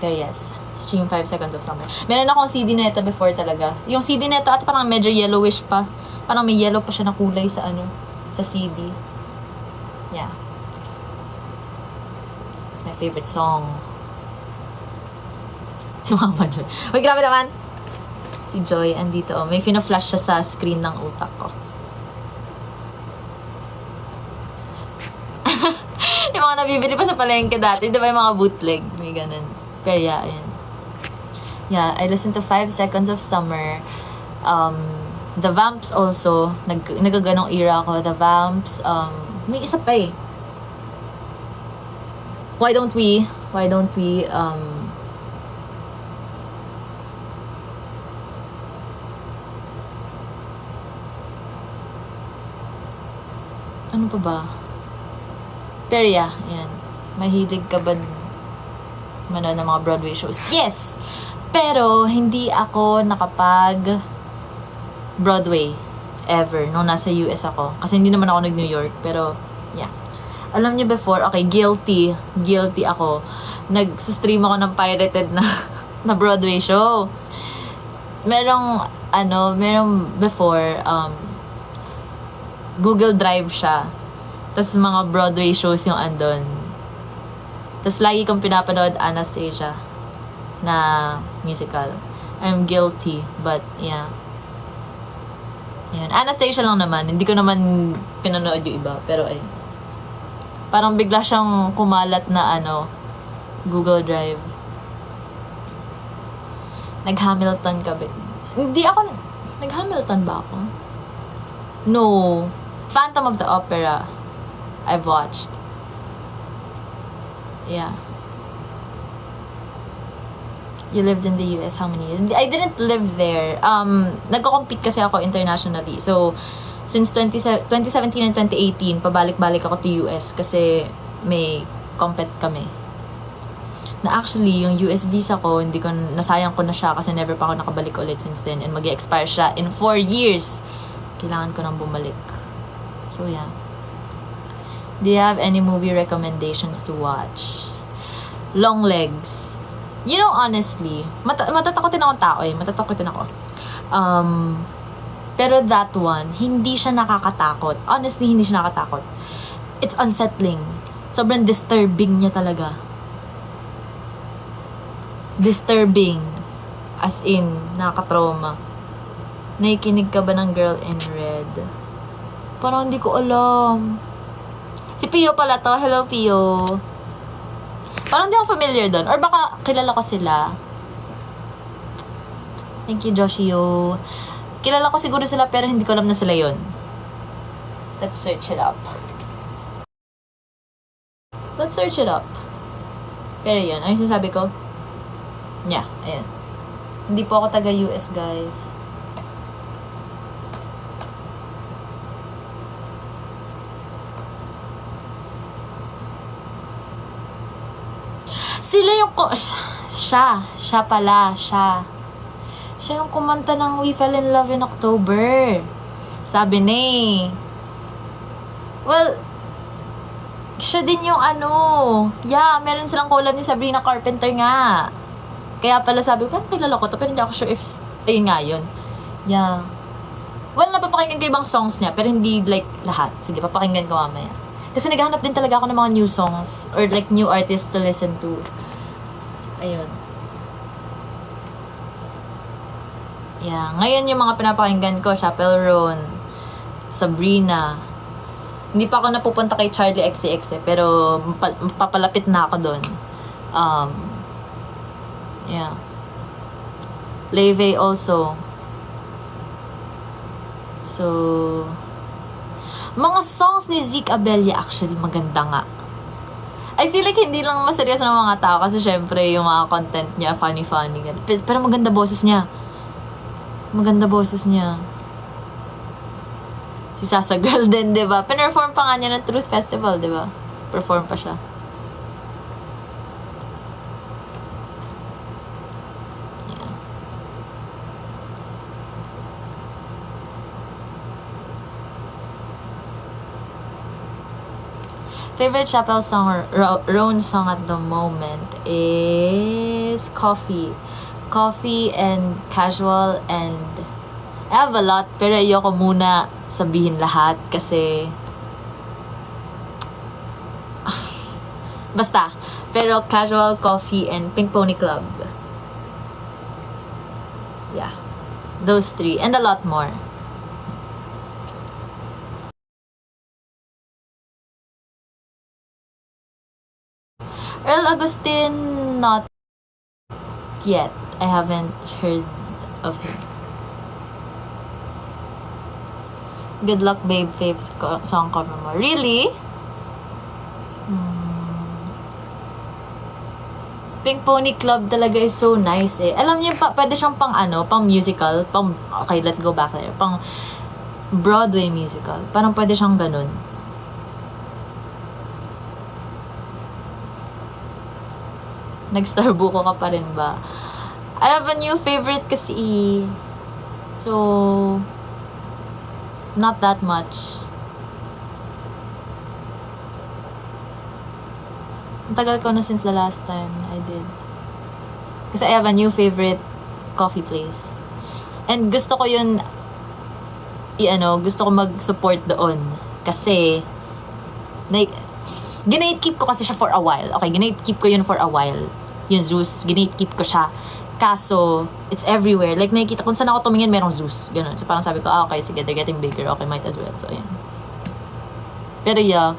Pero yes. Stream 5 Seconds of Summer. Meron akong CD neta before talaga. Yung CD neta at parang medyo yellowish pa. Parang may yellow pa siya na kulay sa sa CD. Yeah. My favorite song. Si Mama Joy. Uy, grabe naman! Si Joy, andito. May fina-flash siya sa screen ng utak ko. Yung mga nabibili pa sa palengke dati. Di ba yung mga bootleg? May ganun. Pero yeah, ayan. Yeah, I listened to 5 Seconds of Summer. The Vamps also. Nagaganong era ako. The Vamps. May isa pa eh. Why don't we, ano pa ba? Pero yeah, yan. Mahilig ka ba manood ng mga Broadway shows? Yes! Pero, hindi ako nakapag Broadway ever nung nasa US ako. Kasi hindi naman ako nag-New York. Pero, yeah. Alam niyo before, okay, guilty ako. Nag-stream ako ng pirated na Broadway show. Merong before, Google Drive siya. Tapos mga Broadway shows yung andon. Tapos lagi kong pinapanood Anastasia na musical. I'm guilty, but yeah. Yan. Anastasia lang naman. Hindi ko naman pinanood yung iba. Pero ay. Parang bigla siyang kumalat na Google Drive. Nag-Hamilton ka ba? Hindi ako. Nag-Hamilton ba ako? No. Phantom of the Opera. I've watched. Yeah. You lived in the US how many years? I didn't live there. Nagko-compete kasi ako internationally. So, since 2017 and 2018, pabalik-balik ako to US kasi may compet kami. Na actually, yung US visa ko, nasayang ko na siya kasi never pa ako nakabalik ulit since then. And mag-expire siya in 4 years. Kailangan ko nang bumalik. So, yeah. Do you have any movie recommendations to watch? Long Legs. You know, honestly, matatakotin akong tao eh. Matatakotin ako. Pero that one, hindi siya nakakatakot. Honestly, hindi siya nakakatakot. It's unsettling. Sobrang disturbing niya talaga. Disturbing. As in, nakaka-trauma. Nakikinig ka ba ng Girl in Red? Parang hindi ko alam. Si Pio pala to. Hello, Pio. Parang hindi ako familiar doon. Or baka kilala ko sila. Thank you, Joshio. Kilala ko siguro sila pero hindi ko alam na sila yon. Let's search it up. Let's search it up. Pero yun. Ano yung sinasabi ko? Yeah, ayan. Hindi po ako taga-US, guys. Sila yung siya pala yung kumanta ng We Fell in Love in October. Sabi ni well, siya din yung yeah, meron silang collab ni Sabrina Carpenter nga. Kaya pala sabi ko, parang kilala ko to, pero hindi ako sure if ayun nga yun. Yeah. Well, napapakinggan ko ibang songs niya, pero hindi like lahat. Sige, papakinggan ko mamaya. Kasi naghahanap din talaga ako ng mga new songs or like new artists to listen to. Ayun. Yeah. Ngayon yung mga pinapakinggan ko, Chappell Roan, Sabrina. Hindi pa ako napupunta kay Charlie XCX pero papalapit na ako doon. Yeah. Leve also. So, mga songs ni Zeke Abella actually maganda nga. I feel like hindi lang maseryoso ng mga tao kasi syempre yung mga content niya, funny-funny. Pero maganda boses niya. Maganda boses niya. Si Sasa Girl din, di ba? Pinerform pa nga niya ng Truth Festival, di ba? Perform pa siya. Yeah. Favorite Chapel song or Roan song at the moment is Coffee. Coffee and Casual and I have a lot pero ayoko muna sabihin lahat kasi basta. Pero Casual, Coffee, and Pink Pony Club. Yeah. Those three. And a lot more. Earl Agustin, not yet. I haven't heard of him. Good Luck Babe Faves song cover mo. Really? Pink Pony Club talaga is so nice eh. Alam niyo pa, pwede siyang pang pang musical, okay, let's go back there. Pang Broadway musical. Parang pwede siyang ganun. Nag-Starbucks ka pa rin ba? I have a new favorite kasi. So, not that much. Ang tagal ko na since the last time I did. Kasi I have a new favorite coffee place. And gusto ko yun, gusto ko mag-support doon. Kasi, ginate-keep ko kasi siya for a while. Okay, ginate-keep ko yun for a while. Yung Zeus, ginate-keep ko siya. Kaso, it's everywhere. Like, nakikita kung saan ako tumingin, merong Zeus. Ganun. So, parang sabi ko, okay, sige, they're getting bigger. Okay, might as well. So, ayan. Pero yeah,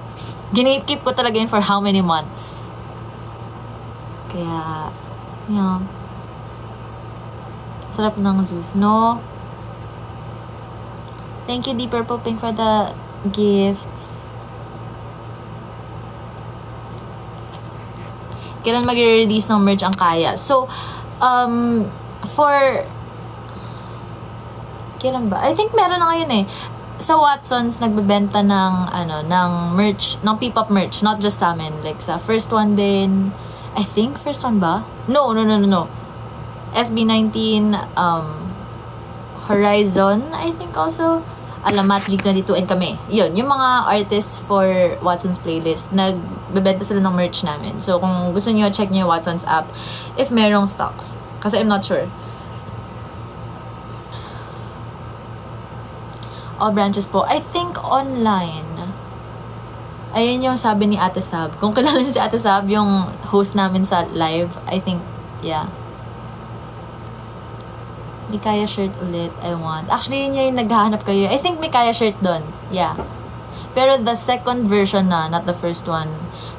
ginate-keep ko talaga yun for how many months. Kaya, yeah. Sarap ng Zeus, no? Thank you, D Purple Pink, for the gifts. Kailan mag-release ng merch ang Kaya? So, kailan ba? I think meron na ngayon eh. Sa Watsons, nagbebenta ng merch, ng P-pop merch. Not just sa amin. Like, sa first one din. I think, first one ba? No. SB19, Horizon, I think also. Alamat, Jig22, and kami. Yun, yung mga artists for Watson's playlist, nagbebenta sila ng merch namin. So, kung gusto niyo check niyo yung Watson's app if merong stocks. Kasi I'm not sure. All branches po. I think online. Ayun yung sabi ni Ate Sab. Kung kilala niyo si Ate Sab, yung host namin sa live, I think, yeah. Mikaya shirt ulit, I want. Actually, yun yung naghahanap kayo. I think Mikaya shirt doon. Yeah. Pero the second version na, not the first one.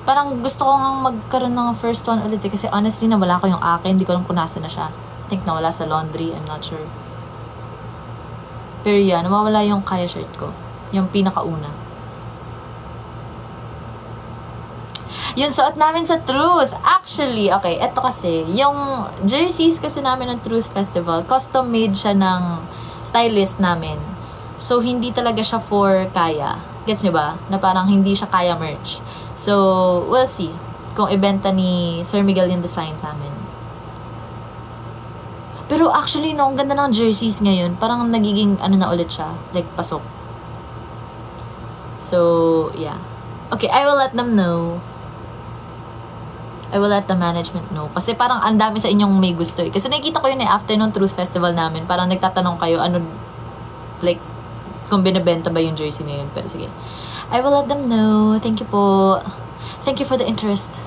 Parang gusto ko nga magkaroon ng first one ulit eh. Kasi honestly, nawala ko yung akin. Hindi ko alam kung nasa na siya. I think nawala sa laundry. I'm not sure. Pero yeah, nawawala yung Kaya shirt ko. Yung pinakauna. Yung suot namin sa Truth. Actually, okay, eto kasi, yung jerseys kasi namin ng Truth Festival, custom made siya ng stylist namin. So, hindi talaga siya for Kaya. Gets nyo ba? Na parang hindi siya Kaya merch. So, we'll see kung ibenta ni Sir Miguel yung design sa amin. Pero actually, no, ang ganda ng jerseys ngayon. Parang nagiging, na ulit siya. Like, pasok. So, yeah. Okay, I will let them know. I will let the management know. Kasi parang ang dami sa inyong may gusto eh. Kasi nakikita ko yun eh, after nung Truth Festival namin, parang nagtatanong kayo, like, kung binibenta ba yung jersey na yun. Pero sige. I will let them know. Thank you po. Thank you for the interest.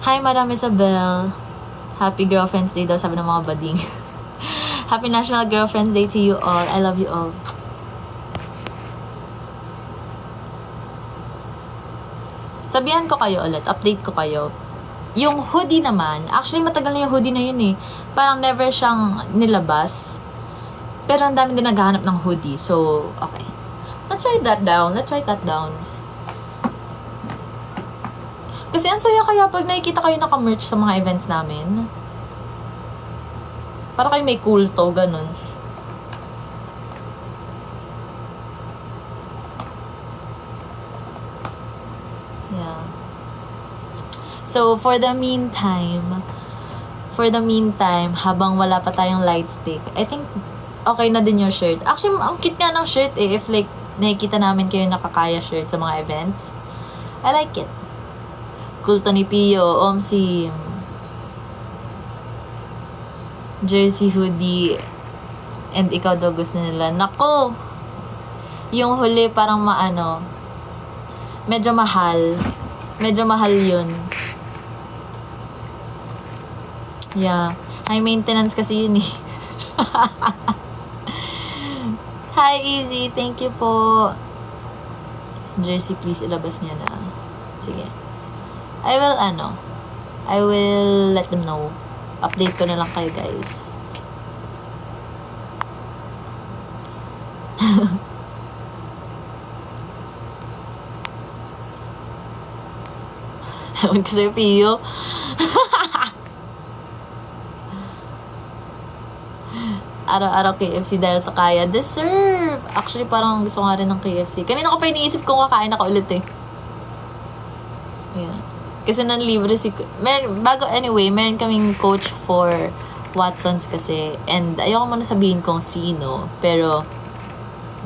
Hi, Madam Isabel. Happy Girlfriend's Day daw, sabi ng mga bading. Happy National Girlfriend's Day to you all. I love you all. Sabihan ko kayo ulit, update ko kayo Yung hoodie naman, actually matagal na yung hoodie na yun eh. Parang never siyang nilabas. Pero ang dami din naghahanap ng hoodie. So, okay. Let's write that down. Kasi ang saya kaya pag nakikita kayo naka-merch sa mga events namin. Para kayo may kulto, ganun. Yeah. So, for the meantime, habang wala pa tayong light stick, I think okay na din yung shirt. Actually, ang cute nga ng shirt eh, if like, nakikita namin kayo nakakaya shirt sa mga events. I like it. Kulto ni Pio, si jersey hoodie, and ikaw daw gusto nila. Nako! Yung huli parang medyo mahal. Medyo mahal yun. Yeah. High maintenance kasi yun eh. Hi, Easy. Thank you po. Jersey, please, ilabas niya na. Sige. I will let them know. Update ko na lang kayo, guys. Ewan ko sa'yo, Pio. Araw-araw KFC dahil sa kaya. Deserve! Actually, parang gusto nga rin ng KFC. Kanina ko pa iniisip kung kakain ako ulit eh. Yeah. Kasi nanlibre meron kaming coach for Watsons kasi. And ayoko muna sabihin kung sino. Pero,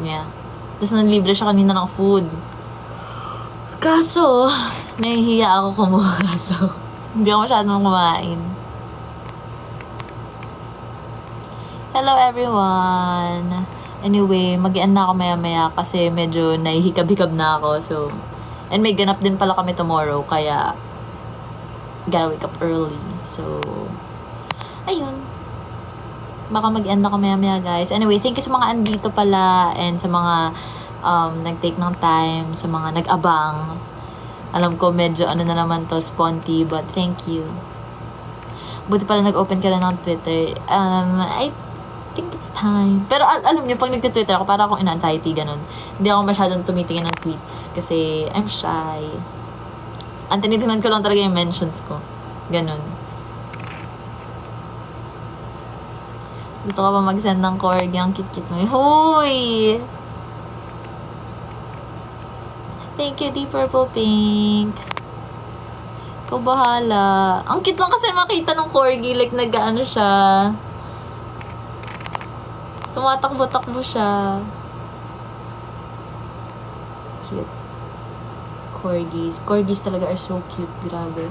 yeah. Tapos nanlibre siya kanina ng food. Kaso, nahihiya ako kumuha. So, hindi ako masyadong kumain. Hello everyone! Anyway, mag-i-end na ako maya-maya kasi medyo nahihikab-hikab na ako. So, and may ganap din pala kami tomorrow, kaya gotta wake up early. So, ayun. Baka mag-end ako maya-maya, guys. Anyway, thank you sa mga andito pala and sa mga nag-take ng time, sa mga nag-abang. Alam ko medyo na naman to, sponty, but thank you. Buti pala nag-open ka lang ng Twitter. I think it's time. Pero alam niyo, pag nag-Twitter ako, para akong in-anxiety, ganun. Hindi ako masyadong tumitingin ng tweets kasi I'm shy. Ang tinitingnan ko lang talaga yung mentions ko. Ganun. Gusto ko pa mag-send ng corgi. Ang cute-cute mo. Huy! Thank you, Deep Purple Pink. Ikaw bahala. Ang cute lang kasi makita ng corgi. Like, nag-ano siya. Tumatakbo-takbo siya. Cute. Corgis. Corgis talaga are so cute. Grabe.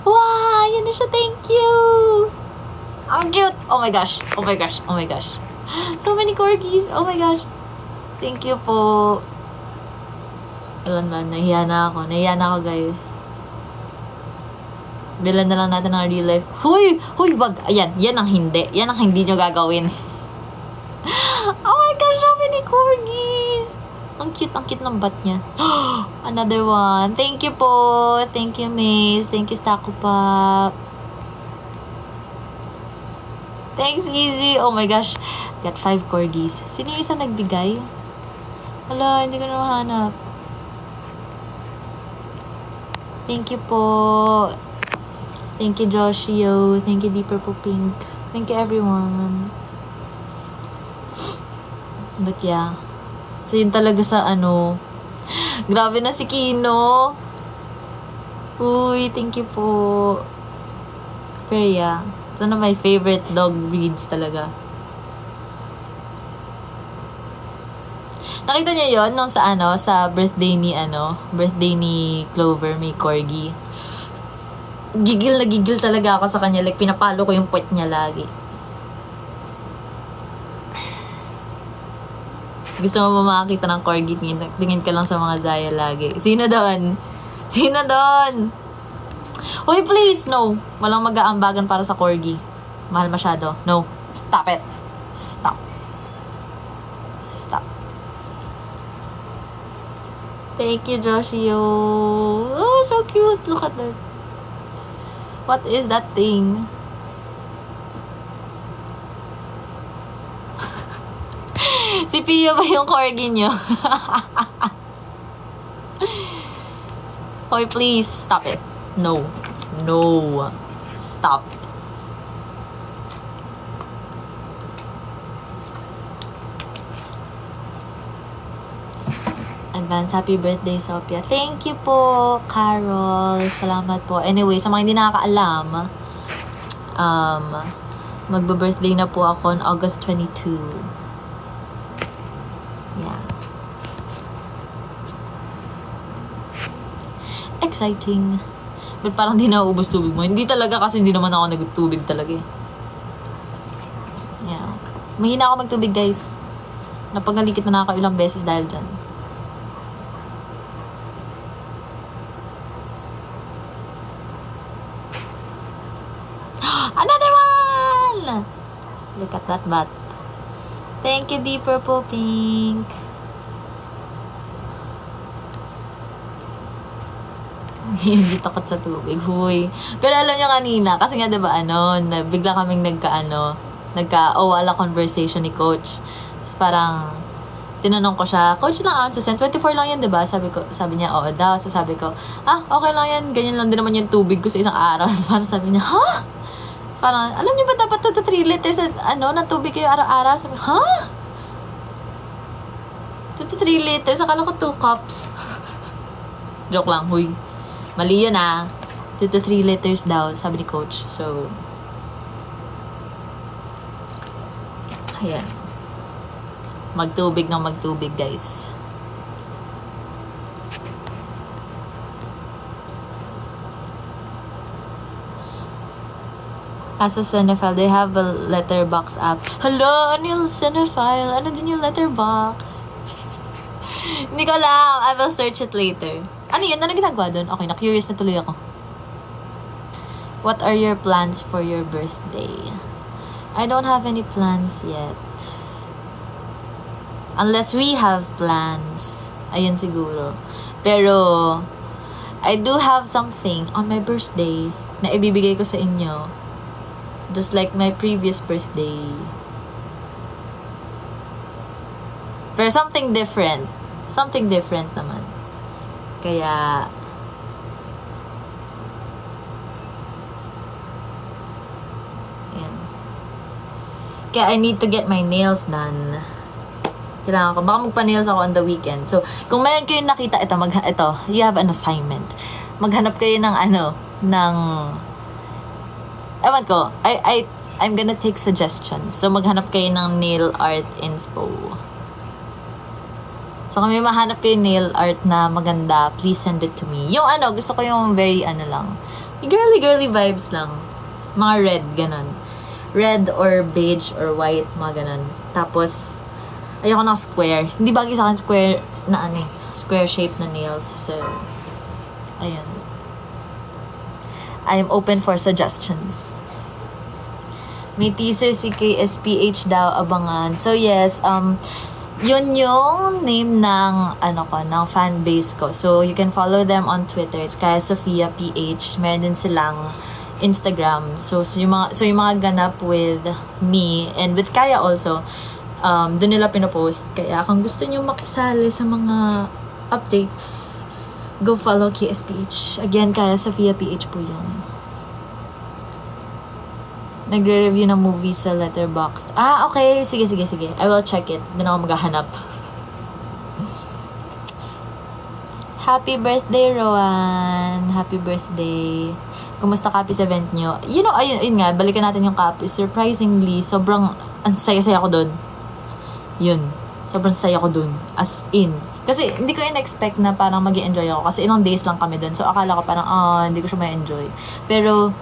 Wow! Yan na siya. Thank you! Ang cute! Oh my gosh. Oh my gosh. Oh my gosh. So many corgis. Oh my gosh. Thank you po. Alam na, nahiya na ako. Nahiya na ako, guys. Bilan na lang natin ang real life. Huy! Huy, wag! Ayan. Yan ang hindi. Yan ang hindi nyo gagawin. Oh my gosh, so many corgis! Ang cute ng bat niya. Another one. Thank you po. Thank you, Maze. Thank you, Staco Pop. Thanks, Easy. Oh my gosh. Got 5 corgis. Sino yung isa nagbigay? Hala, hindi ko na mahanap. Thank you po. Thank you, Joshio. Thank you, Deep Purple Pink. Thank you, everyone. But yeah. So yun talaga sa grabe na si Kino. Uy, thank you po. Pero yeah. It's one of my favorite dog breeds talaga. Nakita niya yon nung sa birthday ni Clover, may corgi. Gigil na gigil talaga ako sa kanya. Like, pinapalo ko yung puwet niya lagi. Gusto mo ba makakita ng corgi? Tingin ka lang sa mga Zaya lagi. Sino doon? Sino doon? Uy, please! No. Walang mag-aambagan para sa corgi. Mahal masyado. No. Stop it. Stop. Stop. Thank you, Joshio. Oh, so cute. Look at that. What is that thing? Si Pio ba yung corgi nyo? Okay, please, stop it. No. No. Stop. Advance happy birthday, Sophia. Thank you po, Carol. Salamat po. Anyway, sa mga hindi nakakaalam, magbe-birthday na po ako on August 22. Yeah. Exciting. But parang di nauubos tubig mo. Hindi talaga kasi hindi naman ako nagtubig talaga eh. Yeah. Mahina ako magtubig, guys. Napagalikit na ako ilang beses dahil dyan. Another one! Look at that butt. Thank you, Deep Purple Pink. Hindi takot sa tubig. Huy. Pero alam niyo kanina, kasi nga diba bigla kaming nagka-wala conversation ni Coach. So, parang, tinanong ko siya, Coach lang sa 24 lang yan, diba? Sabi niya, oo daw. So sabi ko, okay lang yan. Ganyan lang din naman yung tubig ko sa isang araw. So, parang sabi niya, ha? Parang, alam niyo ba dapat to 3 liters na tubig kayo araw-araw? Sabi ko, ha? 2 to 3 liters? Akala ko 2 cups. Joke lang, huy. Mali yun 2 to 3 liters daw, sabi ni Coach. So, ayan. Magtubig ng magtubig, guys. As a cinephile, they have a letterbox app. Hello, ano yung cinephile? Ano din yung letterbox? Hindi ko alam. I will search it later. Ano yun? Ano ginagawa doon? Okay, na-curious na tuloy ako. What are your plans for your birthday? I don't have any plans yet. Unless we have plans. Ayun siguro. Pero, I do have something on my birthday na ibibigay ko sa inyo. Just like my previous birthday. Pero something different. Something different naman. Kaya, yan. Kaya I need to get my nails done. Kailangan ko. Baka magpa-nails ako on the weekend. So, kung meron kayo nakita, ito, you have an assignment. Maghanap kayo ng ewan ko, I'm gonna take suggestions. So, maghanap kayo ng nail art inspo. So, kung may mahanap kayo nail art na maganda, please send it to me. Yung gusto ko yung very lang. Yung girly vibes lang. Mga red, ganun. Red or beige or white, mga ganun. Tapos, ayoko ng square. Hindi bagay sa akin square na square shape na nails. So, ayun. I am open for suggestions. May teaser si KSPH daw, abangan. So, yes, yun yung name ng, ng fan base ko. So, you can follow them on Twitter. It's Kaya Sofia PH. Meron din silang Instagram. So yung mga ganap with me and with Kaya also, doon nila pinopost. Kaya kung gusto nyo makisali sa mga updates, go follow KSPH. Again, Kaya Sofia PH po yun. Nagre-review ng movie sa Letterboxd. Okay. Sige. I will check it. Doon ako maghahanap. Happy birthday, Rowan. Happy birthday. Kumusta Kapis event nyo? Ayun nga, balikan natin yung Kapis. Surprisingly, sobrang ang saya-saya ko doon. Yun. Sobrang saya ko doon. As in. Kasi hindi ko in-expect na parang mag-i-enjoy ako. Kasi ilang days lang kami doon. So, akala ko parang, hindi ko siya ma-enjoy. Pero,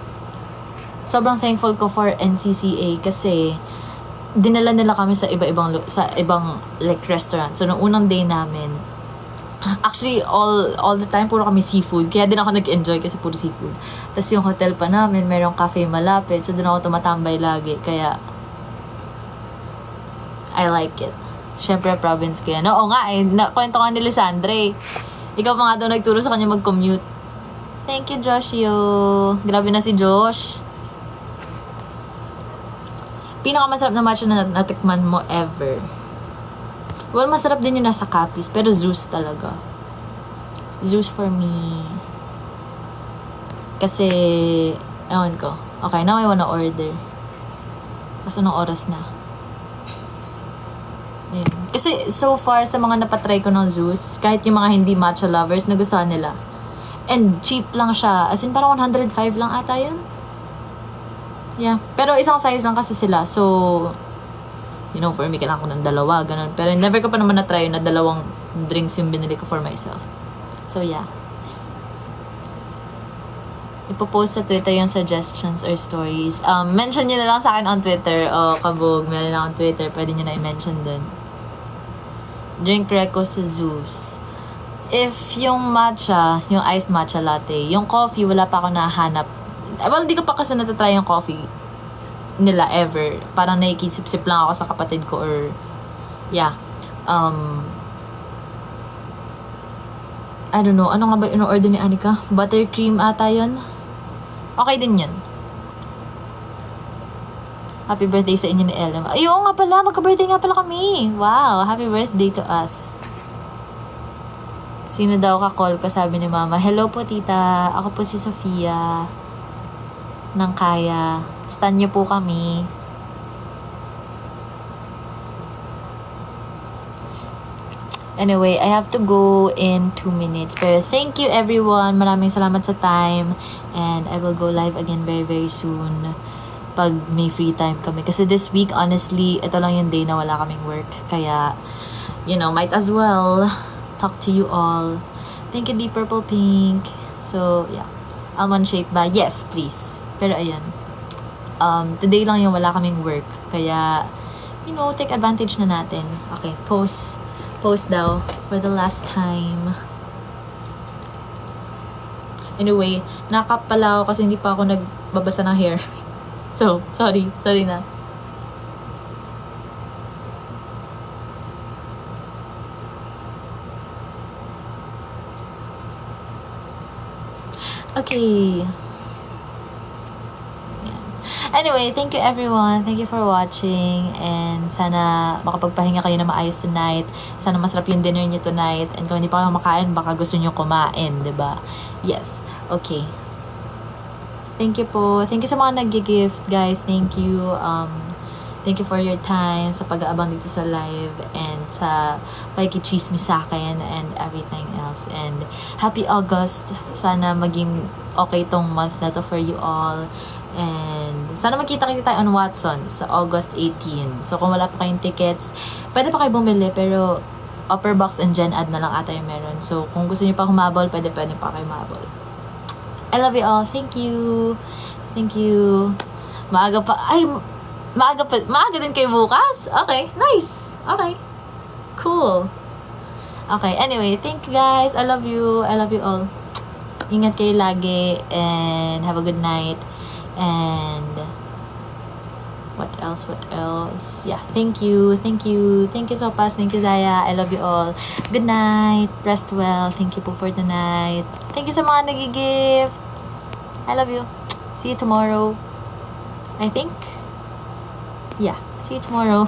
sobrang thankful ko for NCCA kasi dinala nila kami sa ibang like restaurant. So, nung unang day namin, actually, all the time, puro kami seafood. Kaya din ako nag-enjoy kasi puro seafood. Tapos yung hotel pa namin, merong cafe malapit. So, doon ako tumatambay lagi. Kaya, I like it. Siyempre, province ko yan. Oo nga, nakwento nga ni Lisandre. Ikaw pa nga daw nagturo sa kanya mag-commute. Thank you, Joshio. Grabe na si Josh. Pinakamasarap na matcha na natikman mo ever. Well, masarap din yung nasa Capiz, pero Zeus talaga. Zeus for me. Kasi, ewan ko. Okay, now I wanna order. Kasi anong oras na? Ayun. Kasi so far, sa mga napatry ko ng Zeus, kahit yung mga hindi matcha lovers, nagustuhan nila. And cheap lang siya. As in, parang 105 lang ata yun. Yeah. Pero isang size lang kasi sila. So, you know, for me, kailangan ko ng dalawa, ganun. Pero never ko pa naman na-try na dalawang drinks yung binili ko for myself. So, yeah. Ipopost sa Twitter yung suggestions or stories. Mention nyo na lang sa akin on Twitter. O, kabog, meron na akong Twitter. Pwede nyo na i-mention dun. Drink Reco sa Zeus. If yung matcha, yung iced matcha latte, yung coffee, wala pa ako nahanap. Well, hindi ko pa kasi natatry yung coffee nila ever. Parang nakikisip-sip lang ako sa kapatid ko or yeah. I don't know. Ano nga ba yung order ni Anika? Buttercream ata yun? Okay din yun. Happy birthday sa inyo ni Ellen. Ayun nga pala, magka-birthday nga pala kami. Wow, happy birthday to us. Sino daw ka-call ko? Sabi ni Mama. Hello po, tita. Ako po si Sofia. Nang kaya. Stan niyo po kami. Anyway, I have to go in 2 minutes. Pero thank you everyone. Maraming salamat sa time. And I will go live again very very soon. Pag may free time kami. Kasi this week, honestly, ito lang yung day na wala kaming work. Kaya, you know, might as well talk to you all. Thank you, Deep Purple Pink. So, yeah. Almond shape ba? Yes, please. Pero ayun. Today lang yung wala kaming work. Kaya, you know, take advantage na natin. Okay, post daw for the last time. Anyway, nakap pala ako kasi hindi pa ako nagbabasa ng hair. So, sorry na. Okay. Anyway, thank you everyone. Thank you for watching. And sana makapagpahinga kayo na maayos tonight. Sana masarap yung dinner niyo tonight. And kung hindi pa kayo makain, baka gusto niyo kumain, diba? Yes. Okay. Thank you po. Thank you sa mga nag-gift, guys. Thank you. Thank you for your time sa pag-aabang dito sa live and sa pagkichismis sa akin and everything else. And happy August. Sana maging okay tong month na to for you all. And sana magkita-kita tayo on Watson sa August 18. So kung wala pa kayong tickets, pwede pa kayo bumili pero upper box and gen ad na lang ata yung meron. So kung gusto niyo pa humabol, pwede pa kayo humabol. I love you all. Thank you. Thank you. Maaga din kayo bukas? Okay, nice. Okay. Cool. Okay, anyway, thank you guys. I love you. I love you all. Ingat kayo lagi and have a good night. And what else? Yeah, thank you Sopas, thank you Zaya, I love you all. Good night, rest well. Thank you po for the night. Thank you sa mga nag-gift. I love you. See you tomorrow, I think. Yeah, see you tomorrow.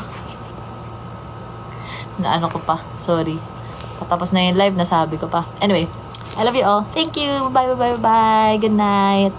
Naano ko pa, sorry. Patapos na yung live, nasabi ko pa. Anyway, I love you all. Thank you. Bye. Good night.